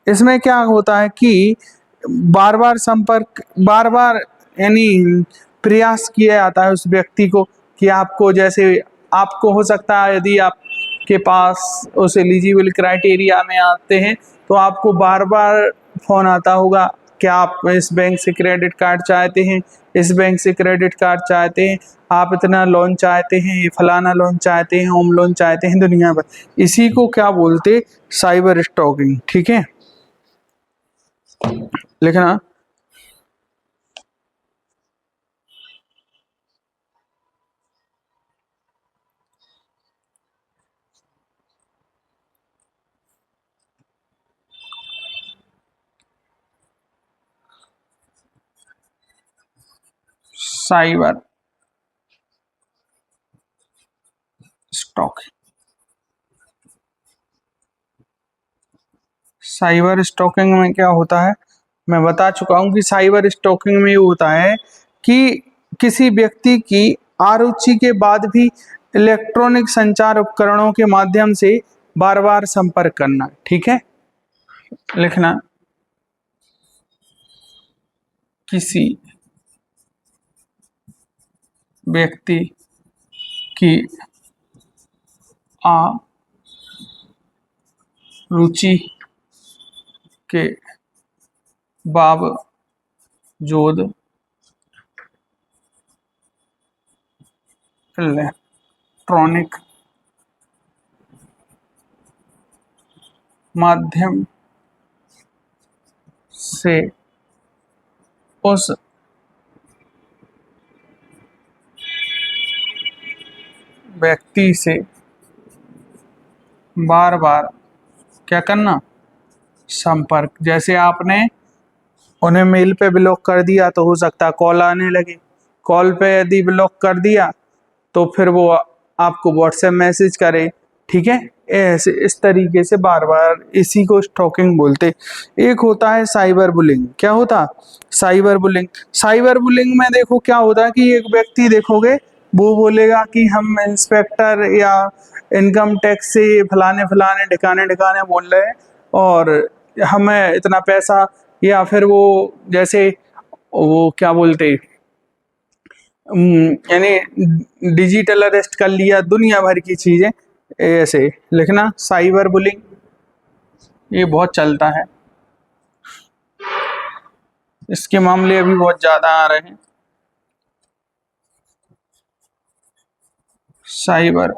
इसमें क्या होता है कि बार बार संपर्क, बार बार यानी प्रयास किया जाता है उस व्यक्ति को कि आपको, जैसे आपको हो सकता है यदि आपके पास उस एलिजिबल क्राइटेरिया में आते हैं तो आपको बार बार फोन आता होगा कि आप इस बैंक से क्रेडिट कार्ड चाहते हैं, इस बैंक से क्रेडिट कार्ड चाहते हैं, आप इतना लोन चाहते हैं, ये फलाना लोन चाहते हैं, होम लोन चाहते हैं, दुनिया भर। इसी को क्या बोलते? Cyber stalking. ठीक है, लिखना साइबर स्टॉक। साइबर स्टॉकिंग में क्या होता है, मैं बता चुका हूं कि साइबर स्टॉकिंग में ये होता है कि किसी व्यक्ति की अरुचि के बाद भी इलेक्ट्रॉनिक संचार उपकरणों के माध्यम से बार बार संपर्क करना। ठीक है, लिखना किसी व्यक्ति की अरुचि के बावजूद इलेक्ट्रॉनिक माध्यम से उस व्यक्ति से बार बार क्या करना, संपर्क। जैसे आपने उन्हें मेल पे ब्लॉक कर दिया तो हो सकता है कॉल आने लगे, कॉल पे यदि ब्लॉक कर दिया तो फिर वो आपको व्हाट्सएप मैसेज करे। ठीक है, ऐसे इस तरीके से बार बार, इसी को स्टॉकिंग बोलते। एक होता है साइबर बुलिंग। क्या होता? Cyber bullying. साइबर बुलिंग में देखो क्या होता है कि एक व्यक्ति देखोगे वो बोलेगा कि हम इंस्पेक्टर या इनकम टैक्स से फलाने फलाने ठिकाने ठिकाने बोल रहे हैं और हमें इतना पैसा, या फिर वो जैसे वो क्या बोलते, यानी डिजिटल अरेस्ट कर लिया, दुनिया भर की चीजें ऐसे। लिखना साइबर बुलिंग, ये बहुत चलता है, इसके मामले अभी बहुत ज्यादा आ रहे हैं। Cyber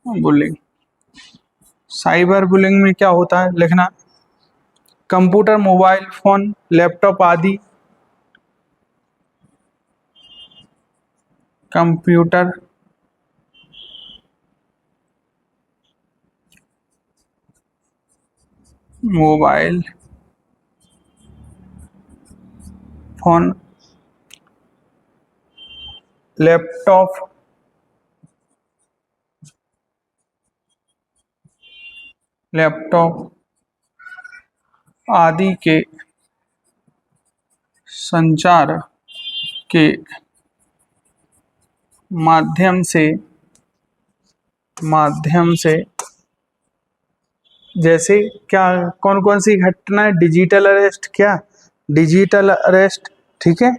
bullying. साइबर बुलिंग में क्या होता है? लिखना कंप्यूटर, मोबाइल फोन, लैपटॉप आदि, computer, mobile phone, laptop laptop आदि के संचार के माध्यम से जैसे क्या कौन कौन सी घटना है, डिजिटल अरेस्ट, क्या डिजिटल अरेस्ट, ठीक है,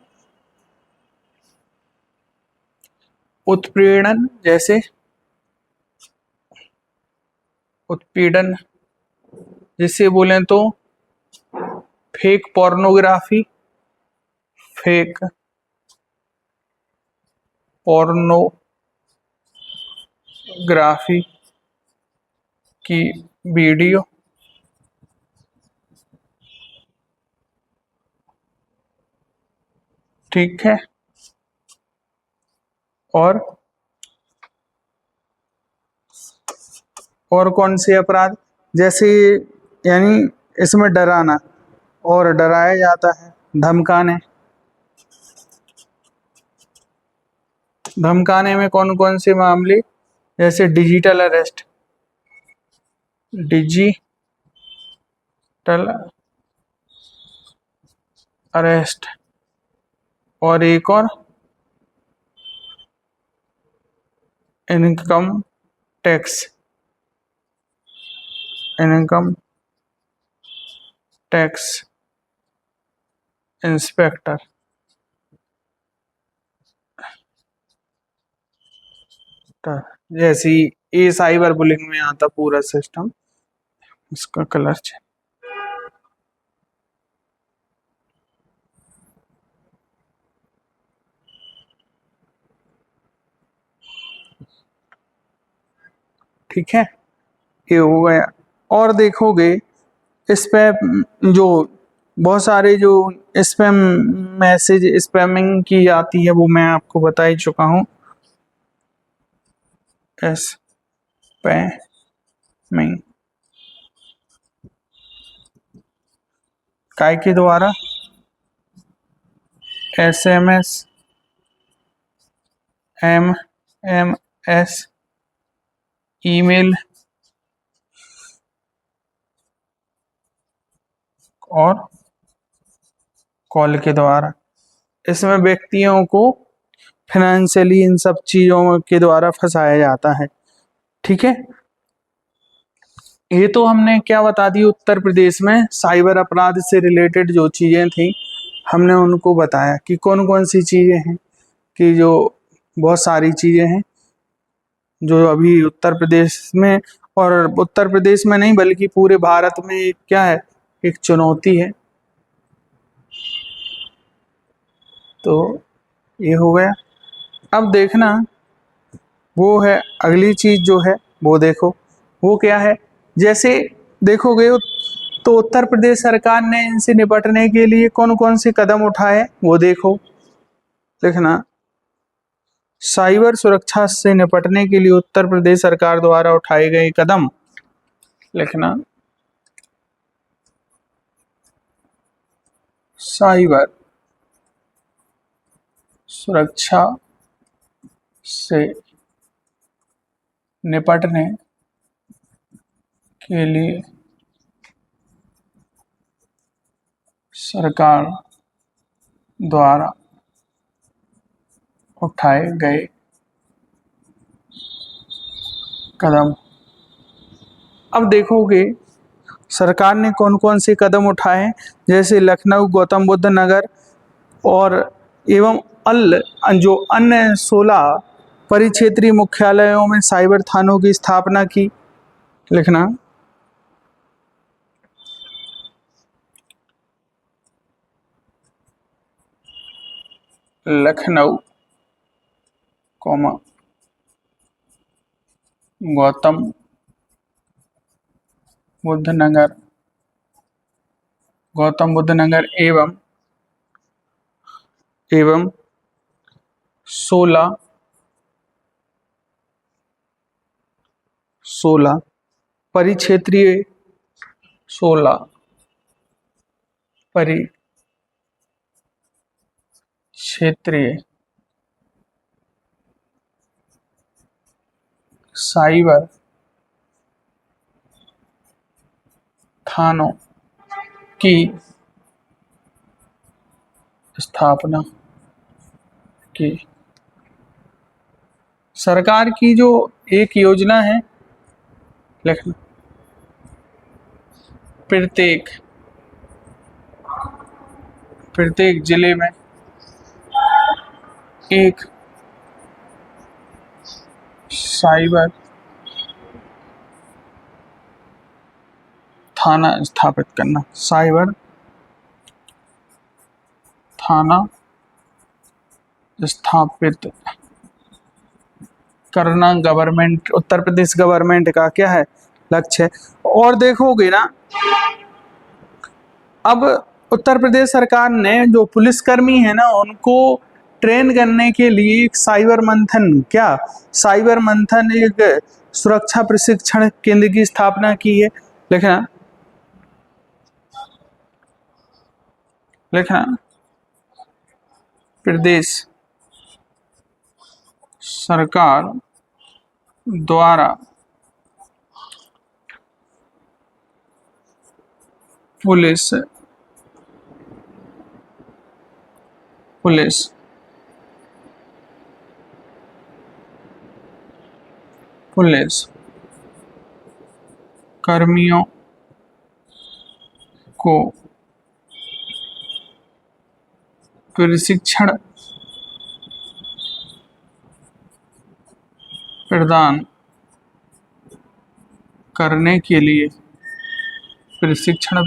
उत्पीड़न, जैसे उत्पीड़न, जिसे बोलें तो फेक पोर्नोग्राफी, फेक पोर्नोग्राफी की वीडियो, ठीक है, और कौन से अपराध, जैसे यानी इसमें डराना और डराया जाता है, धमकाने में कौन कौन से मामले, जैसे डिजिटल अरेस्ट और एक और इनकम टैक्स इंस्पेक्टर, जैसी ये साइबर बुलिंग में आता पूरा सिस्टम, इसका कलर चेंज, ठीक है, ये हो गया। और देखोगे इस पे जो बहुत सारे जो स्पैम मैसेज स्पैमिंग की आती है वो मैं आपको बता ही चुका हूँ, स्पैमिंग काय के द्वारा, SMS, MMS, ईमेल और कॉल के द्वारा। इसमें व्यक्तियों को फाइनेंशियली इन सब चीज़ों के द्वारा फंसाया जाता है, ठीक है। ये तो हमने क्या बता दी, उत्तर प्रदेश में साइबर अपराध से रिलेटेड जो चीज़ें थी हमने उनको बताया कि कौन कौन सी चीज़ें हैं, कि जो बहुत सारी चीज़ें हैं जो अभी उत्तर प्रदेश में, और उत्तर प्रदेश में नहीं बल्कि पूरे भारत में एक क्या है, एक चुनौती है। तो ये हो गया। अब देखना वो है अगली चीज़ जो है वो देखो, वो क्या है, जैसे देखोगे तो उत्तर प्रदेश सरकार ने इनसे निपटने के लिए कौन कौन से कदम उठाए वो देखो, देखना साइबर सुरक्षा से निपटने के लिए उत्तर प्रदेश सरकार द्वारा उठाए गए कदम, लिखना साइबर सुरक्षा से निपटने के लिए सरकार द्वारा उठाए गए कदम। अब देखोगे सरकार ने कौन कौन से कदम उठाए हैं, जैसे लखनऊ, गौतम बुद्ध नगर और एवं जो अन्य 16 परिक्षेत्रीय मुख्यालयों में साइबर थानों की स्थापना की, लिखना लखनऊ, गौतम बुद्ध नगर एवं 16 परिक्षेत्रीय 16 परिक्षेत्रीय साइबर थानों की स्थापना की। सरकार की जो एक योजना है, लिखना, प्रत्येक जिले में एक साइबर थाना स्थापित करना। साइबर थाना स्थापित करना गवर्नमेंट, उत्तर प्रदेश गवर्नमेंट का क्या है, लक्ष्य है। और देखोगे ना, अब उत्तर प्रदेश सरकार ने जो पुलिसकर्मी है ना, उनको ट्रेन करने के लिए एक साइबर मंथन, क्या साइबर मंथन, एक सुरक्षा प्रशिक्षण केंद्र की स्थापना की है। लिखना, लिखना, प्रदेश सरकार द्वारा पुलिस कर्मियों को प्रशिक्षण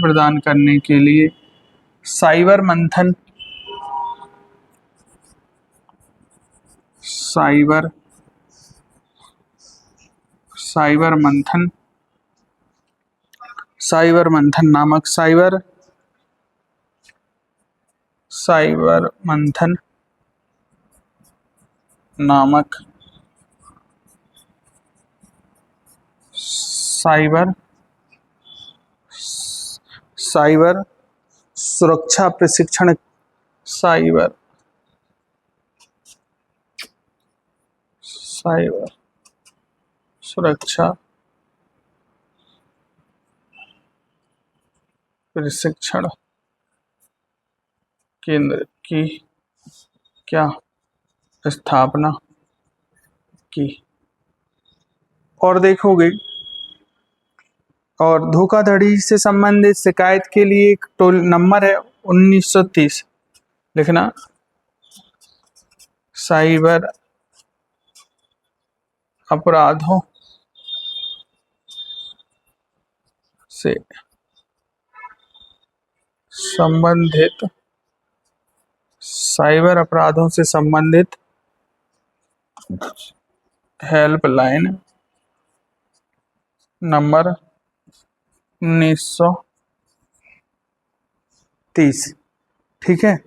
प्रदान करने के लिए साइबर मंथन नामक साइबर सुरक्षा प्रशिक्षण साइबर सुरक्षा प्रशिक्षण केंद्र की क्या स्थापना की। और देखोगे, और धोखाधड़ी से संबंधित शिकायत के लिए एक टोल नंबर है 1930। लिखना, साइबर अपराधों से संबंधित हेल्पलाइन नंबर 1930। ठीक है।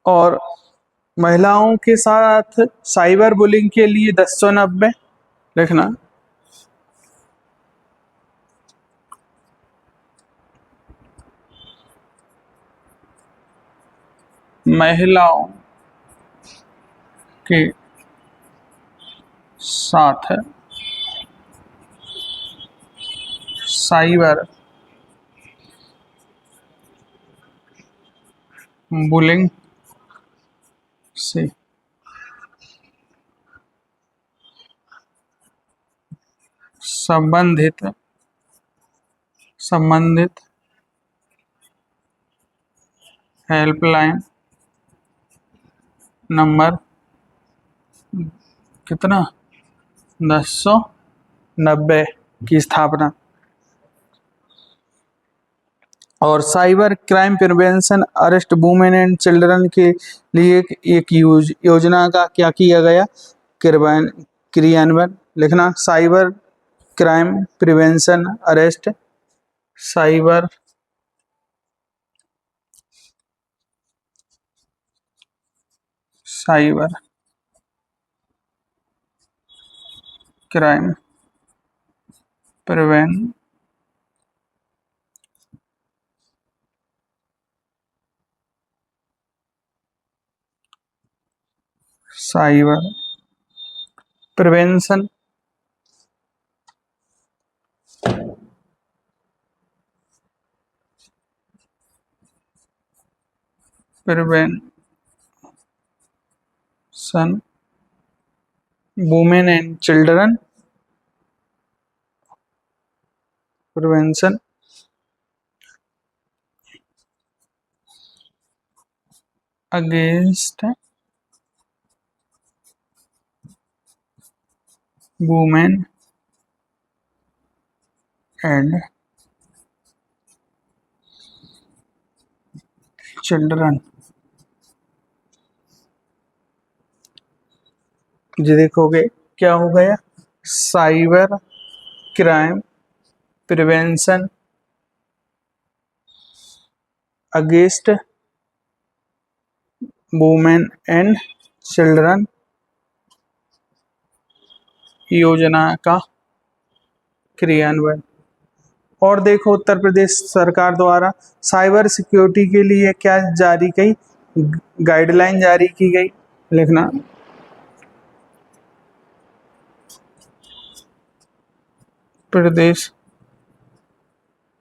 और महिलाओं के साथ साइबर बुलिंग के लिए 1090। लिखना, महिलाओं के साथ साइबर बुलिंग से संबंधित हेल्पलाइन नंबर कितना, 1090 की स्थापना। और cyber crime prevention arrest women and children के लिए एक योजना का क्या किया गया, क्रियान्वयन। लिखना, cyber crime prevention arrest cyber crime prevention cyber prevention prevention women and children, prevention against women and children. जी देखोगे क्या हो गया, cyber crime prevention against women and children योजना का क्रियान्वयन। और देखो उत्तर प्रदेश सरकार द्वारा साइबर सिक्योरिटी के लिए क्या जारी की गाइडलाइन जारी की गई, लिखना प्रदेश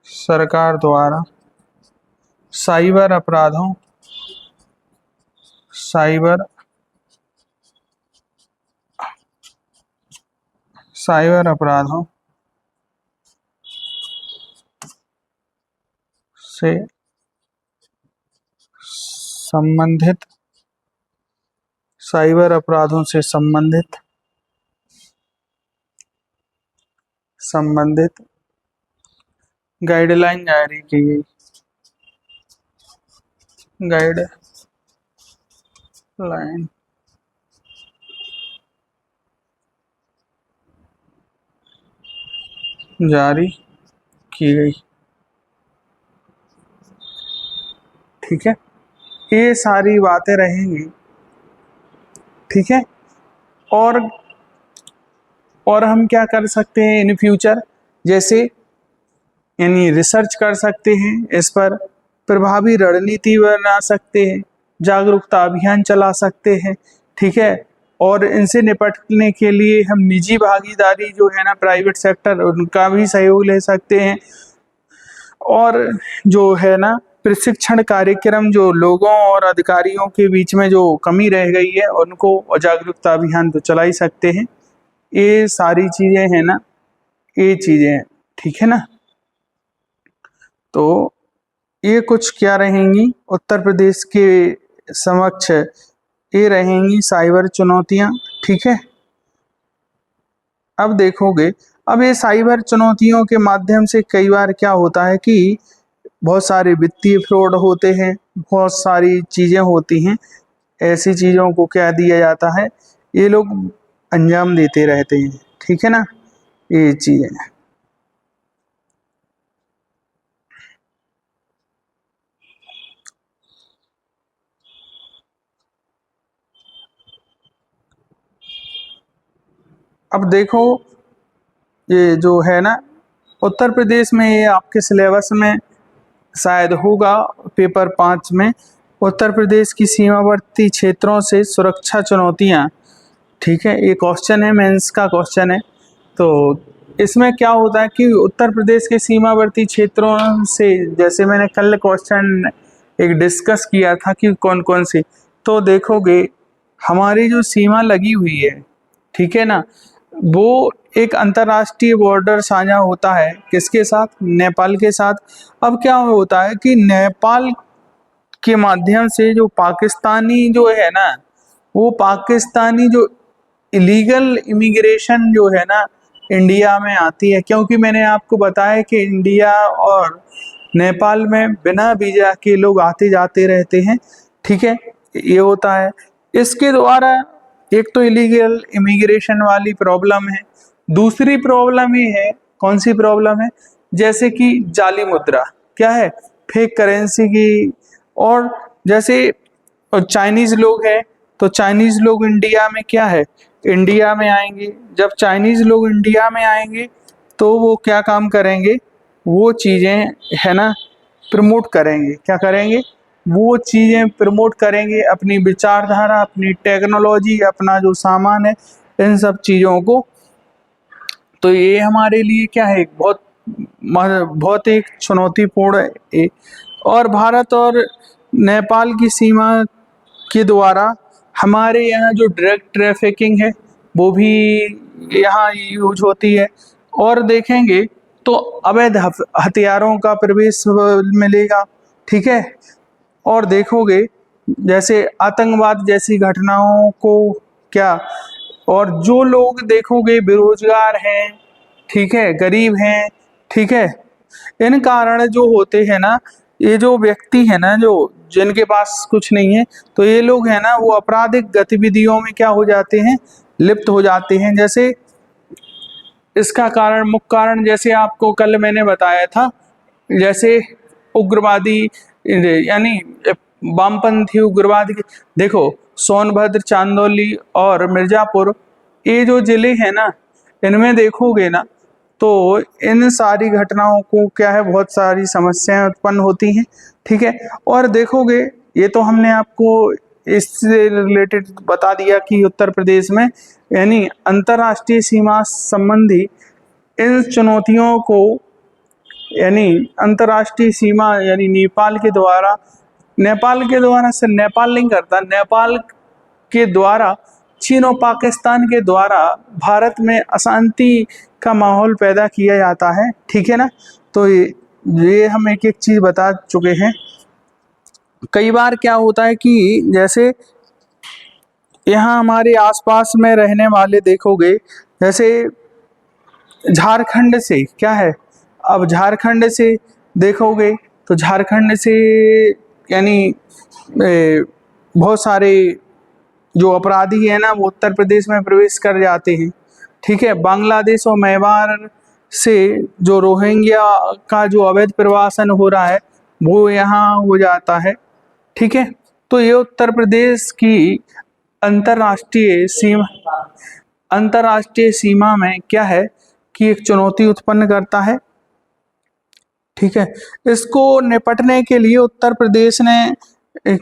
सरकार द्वारा साइबर अपराधों से संबंधित गाइडलाइन जारी की गई, गाइडलाइन जारी की गई। ठीक है, ये सारी बातें रहेंगी। ठीक है, और हम क्या कर सकते हैं इन फ्यूचर, जैसे यानी रिसर्च कर सकते हैं, इस पर प्रभावी रणनीति बना सकते हैं, जागरूकता अभियान चला सकते हैं। ठीक है, और इनसे निपटने के लिए हम निजी भागीदारी जो है ना, प्राइवेट सेक्टर, उनका भी सहयोग ले सकते हैं। और जो है ना प्रशिक्षण कार्यक्रम जो लोगों और अधिकारियों के बीच में जो कमी रह गई है उनको जागरूकता अभियान तो चला ही सकते हैं। ये सारी चीजें हैं ना, ये चीजें हैं। ठीक है ना, तो ये कुछ क्या रहेंगी उत्तर प्रदेश के समक्ष, ये रहेंगी साइबर चुनौतियां। ठीक है, अब देखोगे, अब ये साइबर चुनौतियों के माध्यम से कई बार क्या होता है कि बहुत सारे वित्तीय फ्रॉड होते हैं, बहुत सारी चीजें होती हैं। ऐसी चीजों को क्या दिया जाता है, ये लोग अंजाम देते रहते हैं। ठीक है ना, ये चीजें। अब देखो, ये जो है ना उत्तर प्रदेश में, ये आपके सिलेबस में शायद होगा पेपर 5 में, उत्तर प्रदेश की सीमावर्ती क्षेत्रों से सुरक्षा चुनौतियां। ठीक है, ये क्वेश्चन है, मेंस का क्वेश्चन है। तो इसमें क्या होता है कि उत्तर प्रदेश के सीमावर्ती क्षेत्रों से, जैसे मैंने कल क्वेश्चन एक डिस्कस किया था कि कौन कौन सी, तो देखोगे हमारी जो सीमा लगी हुई है, ठीक है ना, वो एक अंतर्राष्ट्रीय बॉर्डर साझा होता है किसके साथ, नेपाल के साथ। अब क्या होता है कि नेपाल के माध्यम से जो पाकिस्तानी जो है ना, वो पाकिस्तानी जो इलीगल इमिग्रेशन जो है ना इंडिया में आती है, क्योंकि मैंने आपको बताया कि इंडिया और नेपाल में बिना वीजा के लोग आते जाते रहते हैं। ठीक है, ये होता है। इसके द्वारा एक तो इलीगल इमिग्रेशन वाली प्रॉब्लम है, दूसरी प्रॉब्लम ये है, कौन सी प्रॉब्लम है, जैसे कि जाली मुद्रा, क्या है, फेक करेंसी की। और जैसे चाइनीज लोग हैं, तो चाइनीज लोग इंडिया में क्या है, इंडिया में आएंगे। जब चाइनीज लोग इंडिया में आएंगे तो वो क्या काम करेंगे, वो चीजें है ना प्रमोट करेंगे, क्या करेंगे, वो चीजें प्रमोट करेंगे, अपनी विचारधारा, अपनी टेक्नोलॉजी, अपना जो सामान है, इन सब चीजों को। तो ये हमारे लिए क्या है, बहुत एक चुनौतीपूर्ण है। और भारत और नेपाल की सीमा के द्वारा हमारे यहाँ जो ड्रग ट्रैफिकिंग है वो भी यहाँ यूज होती है। और देखेंगे तो अवैध हथियारों का प्रवेश मिलेगा, ठीक है। और देखोगे जैसे आतंकवाद जैसी घटनाओं को क्या, और जो लोग देखोगे बेरोजगार हैं, ठीक है, गरीब हैं, ठीक है, इन कारण जो होते हैं ना, ये जो व्यक्ति है ना, जो जिनके पास कुछ नहीं है, तो ये लोग है ना वो आपराधिक गतिविधियों में क्या हो जाते हैं, लिप्त हो जाते हैं। जैसे इसका कारण, मुख्य कारण जैसे आपको कल मैंने बताया था, जैसे उग्रवादी यानी वामपंथी उग्रवाद देखो सोनभद्र, चांदौली और मिर्जापुर, ये जो जिले हैं ना, इनमें देखोगे ना तो इन सारी घटनाओं को क्या है, बहुत सारी समस्याएं उत्पन्न होती हैं, ठीक है। और देखोगे ये तो हमने आपको इससे रिलेटेड बता दिया कि उत्तर प्रदेश में यानी अंतर्राष्ट्रीय सीमा संबंधी इन चुनौतियों को, यानी अंतर्राष्ट्रीय सीमा यानी नेपाल के द्वारा से नेपाल नहीं करता, नेपाल के द्वारा चीन और पाकिस्तान के द्वारा भारत में अशांति का माहौल पैदा किया जाता है, ठीक है ना। तो ये हम एक एक चीज बता चुके हैं। कई बार क्या होता है कि जैसे यहाँ हमारे आसपास में रहने वाले देखोगे, जैसे झारखंड से क्या है, अब झारखंड से देखोगे तो झारखंड से यानी बहुत सारे जो अपराधी है ना वो उत्तर प्रदेश में प्रवेश कर जाते हैं, ठीक है। बांग्लादेश और म्यांमार से जो रोहिंग्या का जो अवैध प्रवासन हो रहा है वो यहाँ हो जाता है, ठीक है। तो ये उत्तर प्रदेश की अंतर्राष्ट्रीय सीमा में क्या है कि एक चुनौती उत्पन्न करता है, ठीक है। इसको निपटने के लिए उत्तर प्रदेश ने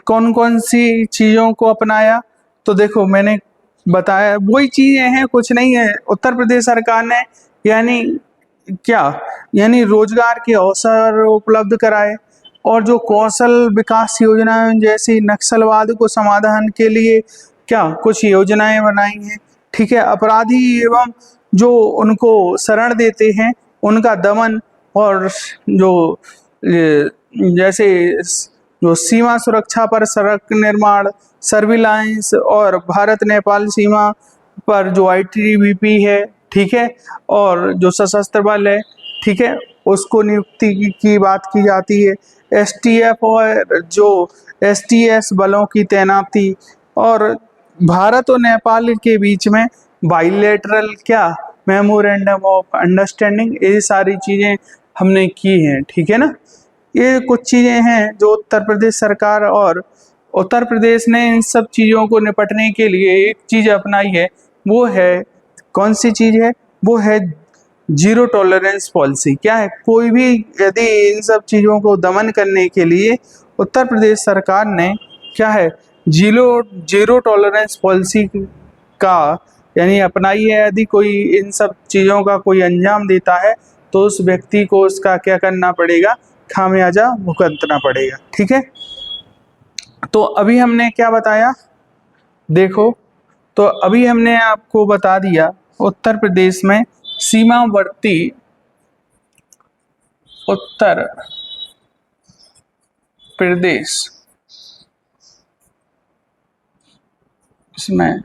कौन कौन सी चीजों को अपनाया, तो देखो मैंने बताया वही चीजें हैं, कुछ नहीं है। उत्तर प्रदेश सरकार ने यानी क्या, यानी रोजगार के अवसर उपलब्ध कराए, और जो कौशल विकास योजनाएं जैसी नक्सलवाद को समाधान के लिए क्या कुछ योजनाएं बनाई हैं, ठीक है। अपराधी एवं जो उनको शरण देते हैं उनका दमन, और जो जैसे जो सीमा सुरक्षा पर सड़क निर्माण, सर्विलांस, और भारत नेपाल सीमा पर जो ITBP है, ठीक है, और जो सशस्त्र बल है, ठीक है, उसको नियुक्ति की बात की जाती है। STF और जो STS बलों की तैनाती, और भारत और नेपाल के बीच में बाइलेटरल क्या मेमोरेंडम ऑफ अंडरस्टैंडिंग, ये सारी चीजें हमने की हैं, ठीक है ना। ये कुछ चीजें हैं जो उत्तर प्रदेश सरकार, और उत्तर प्रदेश ने इन सब चीजों को निपटने के लिए एक चीज अपनाई है, वो है कौन सी चीज है, वो है जीरो टॉलरेंस पॉलिसी। क्या है, कोई भी यदि इन सब चीजों को दमन करने के लिए उत्तर प्रदेश सरकार ने क्या है जीरो जीरो टॉलरेंस पॉलिसी का यानी अपनाई है। यदि कोई इन सब चीजों का कोई अंजाम देता है तो उस व्यक्ति को उसका क्या करना पड़ेगा, खामियाजा भुगतना पड़ेगा, ठीक है। तो अभी हमने क्या बताया, देखो तो अभी हमने आपको बता दिया उत्तर प्रदेश में सीमावर्ती उत्तर प्रदेश इसमें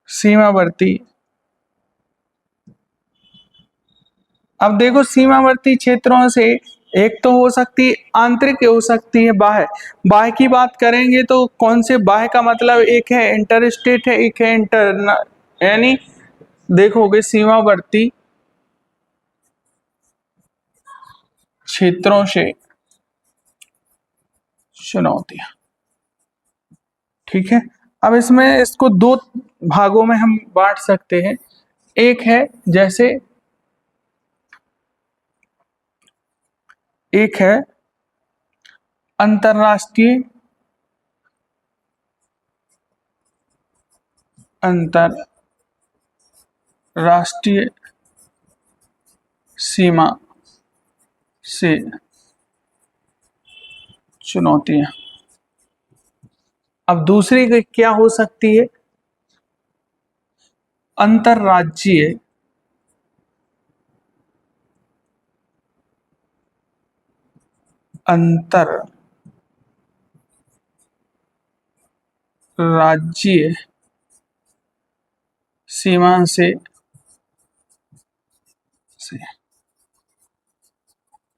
सीमावर्ती। अब देखो सीमावर्ती क्षेत्रों से एक तो हो सकती आंतरिक, हो सकती है बाह्य। बाह्य की बात करेंगे तो कौन से बाह्य का मतलब, एक है इंटर स्टेट है, एक है इंटर, यानी देखोगे सीमावर्ती क्षेत्रों से चुनौतियां, ठीक है। अब इसमें इसको दो भागों में हम बांट सकते हैं। एक है जैसे एक है अंतरराष्ट्रीय अंतरराष्ट्रीय सीमा से चुनौतियां। अब दूसरी क्या हो सकती है? अंतरराज्यीय राज्यीय सीमा से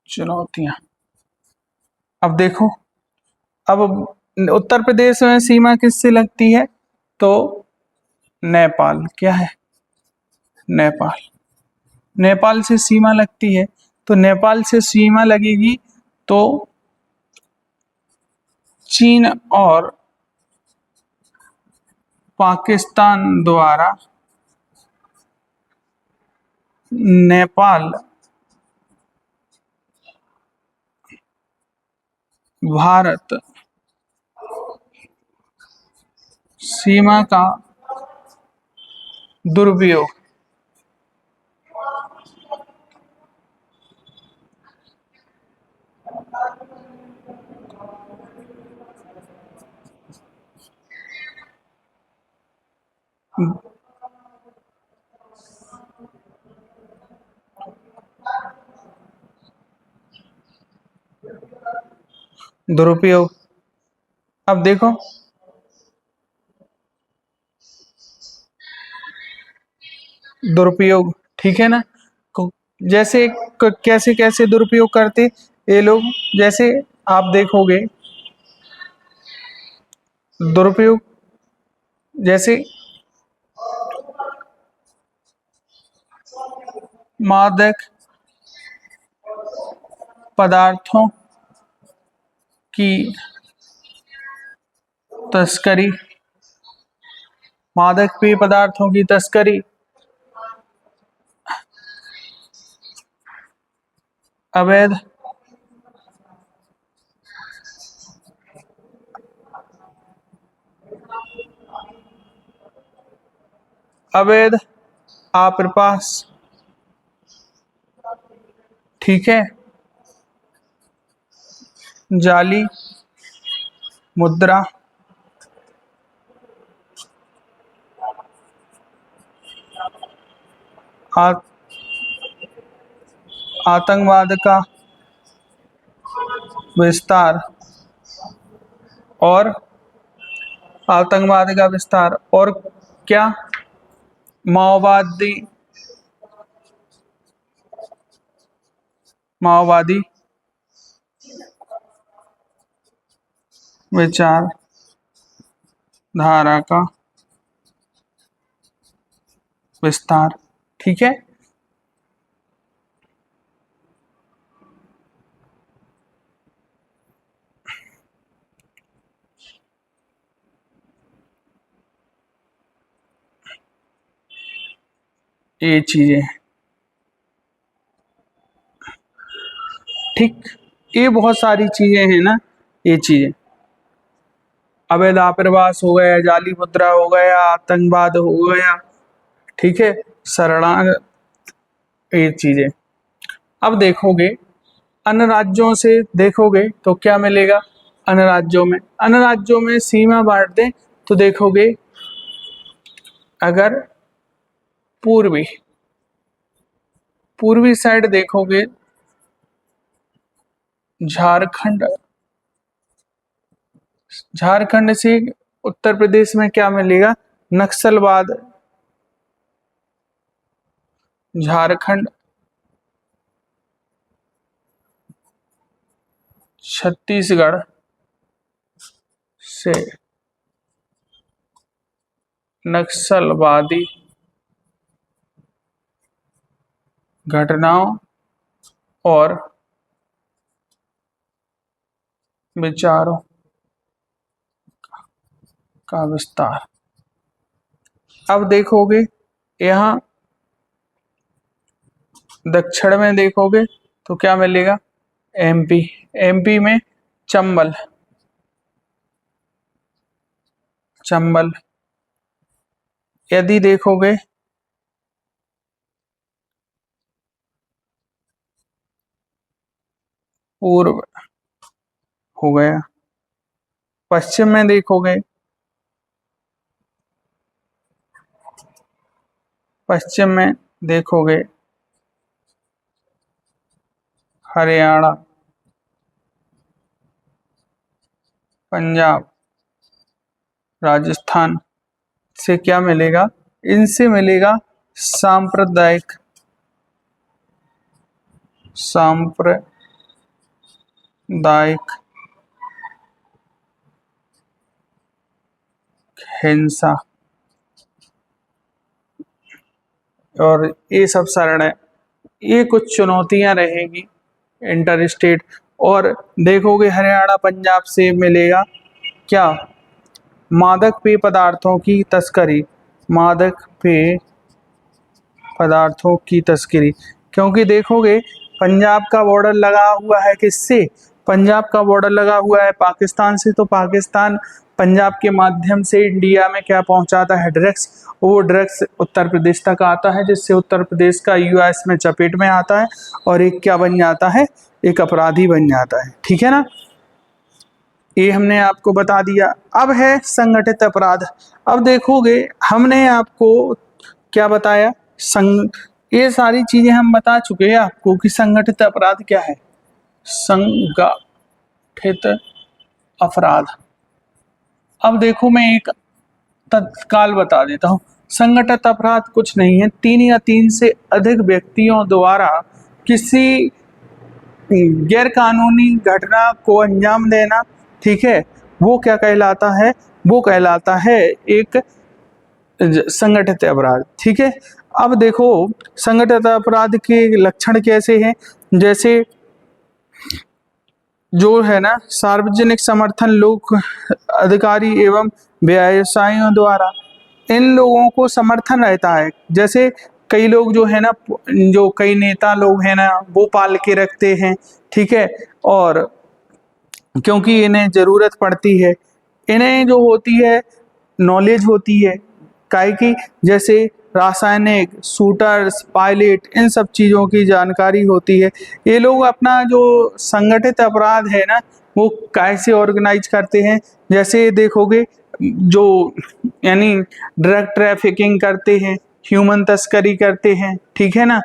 चुनौतियां। अब देखो, अब उत्तर प्रदेश में सीमा किससे लगती है? तो नेपाल, क्या है? नेपाल। नेपाल से सीमा लगती है, तो नेपाल से सीमा लगेगी तो चीन और पाकिस्तान द्वारा नेपाल भारत सीमा का दुरुपयोग। दुरुपयोग। अब देखो, दुरुपयोग, ठीक है ना? जैसे कैसे कैसे दुरुपयोग करते ये लोग? जैसे आप देखोगे दुरुपयोग, जैसे मादक पदार्थों की तस्करी, मादक पेय पदार्थों की तस्करी, अवैध अवैध आप्रवास, ठीक है, जाली मुद्रा, आ, आतंकवाद का विस्तार और आतंकवाद का विस्तार और क्या? माओवादी माओवादी विचार धारा का विस्तार, ठीक है। ये चीजें, ठीक, ये बहुत सारी चीजें हैं ना, ये चीजें अवैध आप्रवास हो गया, जाली मुद्रा हो गया, आतंकवाद हो गया, ठीक है, शरणार्थ, ये चीजें। अब देखोगे अन्य राज्यों से देखोगे तो क्या मिलेगा? अन्य राज्यों में सीमा बांट दें तो देखोगे अगर पूर्वी पूर्वी साइड देखोगे झारखंड, झारखंड से उत्तर प्रदेश में क्या मिलेगा? नक्सलवाद, झारखंड, छत्तीसगढ़ से नक्सलवादी घटनाओं और विचारों का विस्तार। अब देखोगे यहाँ दक्षिण में देखोगे तो क्या मिलेगा? एमपी, एमपी में चंबल, चंबल। यदि देखोगे पूर्व हो गया। पश्चिम में देखोगे, पश्चिम में देखोगे हरियाणा, पंजाब, राजस्थान से क्या मिलेगा, इनसे मिलेगा सांप्रदायिक हिंसा। और ये सब शरण है, ये कुछ चुनौतियां रहेगी इंटर स्टेट। और देखोगे हरियाणा पंजाब से मिलेगा क्या, मादक पेय पदार्थों की तस्करी, मादक पेय पदार्थों की तस्करी। क्योंकि देखोगे पंजाब का बॉर्डर लगा हुआ है किससे, पंजाब का बॉर्डर लगा हुआ है पाकिस्तान से। तो पाकिस्तान पंजाब के माध्यम से इंडिया में क्या पहुंचाता है, ड्रग्स। वो ड्रग्स उत्तर प्रदेश तक आता है, जिससे उत्तर प्रदेश का यूएस में चपेट में आता है और एक क्या बन जाता है, एक अपराधी बन जाता है। ठीक है ना, ये हमने आपको बता दिया। अब है संगठित अपराध। अब देखोगे हमने आपको क्या बताया, ये सारी चीजें हम बता चुके हैं आपको कि संगठित अपराध क्या है। संगठित अपराध, अब देखो मैं एक तत्काल बता देता हूँ। संगठित अपराध कुछ नहीं है, 3 या 3 से अधिक व्यक्तियों द्वारा किसी गैर कानूनी घटना को अंजाम देना। ठीक है, वो क्या कहलाता है, वो कहलाता है एक संगठित अपराध। ठीक है, अब देखो संगठित अपराध के लक्षण कैसे हैं, जैसे जो है ना, सार्वजनिक समर्थन लोग, अधिकारी एवं व्यवसायियों द्वारा इन लोगों को समर्थन रहता है। जैसे कई लोग जो है ना, जो कई नेता लोग हैं ना, वो पाल के रखते हैं। ठीक है, और क्योंकि इन्हें जरूरत पड़ती है, इन्हें जो होती है नॉलेज होती है काहे की, जैसे रासायनिक, शूटर्स, पायलट, इन सब चीज़ों की जानकारी होती है। ये लोग अपना जो संगठित अपराध है ना, वो कैसे ऑर्गेनाइज करते हैं, जैसे देखोगे जो यानी ड्रग ट्रैफिकिंग करते हैं, ह्यूमन तस्करी करते हैं। ठीक है ना,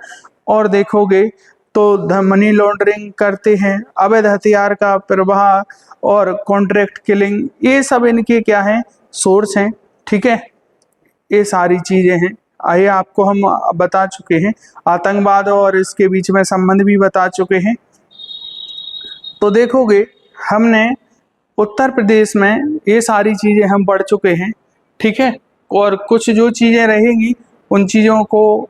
और देखोगे तो मनी लॉन्ड्रिंग करते हैं, अवैध हथियार का प्रवाह और कॉन्ट्रैक्ट किलिंग, ये सब इनके क्या हैं, सोर्स हैं। ठीक है, ये सारी चीजें हैं। आइए आपको हम बता चुके हैं, आतंकवाद और इसके बीच में संबंध भी बता चुके हैं। तो देखोगे हमने उत्तर प्रदेश में ये सारी चीजें हम पढ़ चुके हैं। ठीक है, और कुछ जो चीजें रहेंगी उन चीजों को,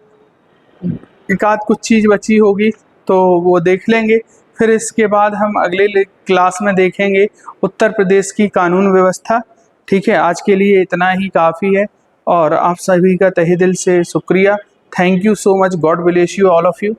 एक आध कुछ चीज बची होगी तो वो देख लेंगे। फिर इसके बाद हम अगले क्लास में देखेंगे उत्तर प्रदेश की कानून व्यवस्था। ठीक है, आज के लिए इतना ही काफ़ी है और आप सभी का तहे दिल से शुक्रिया। Thank you so much, God bless you all of you.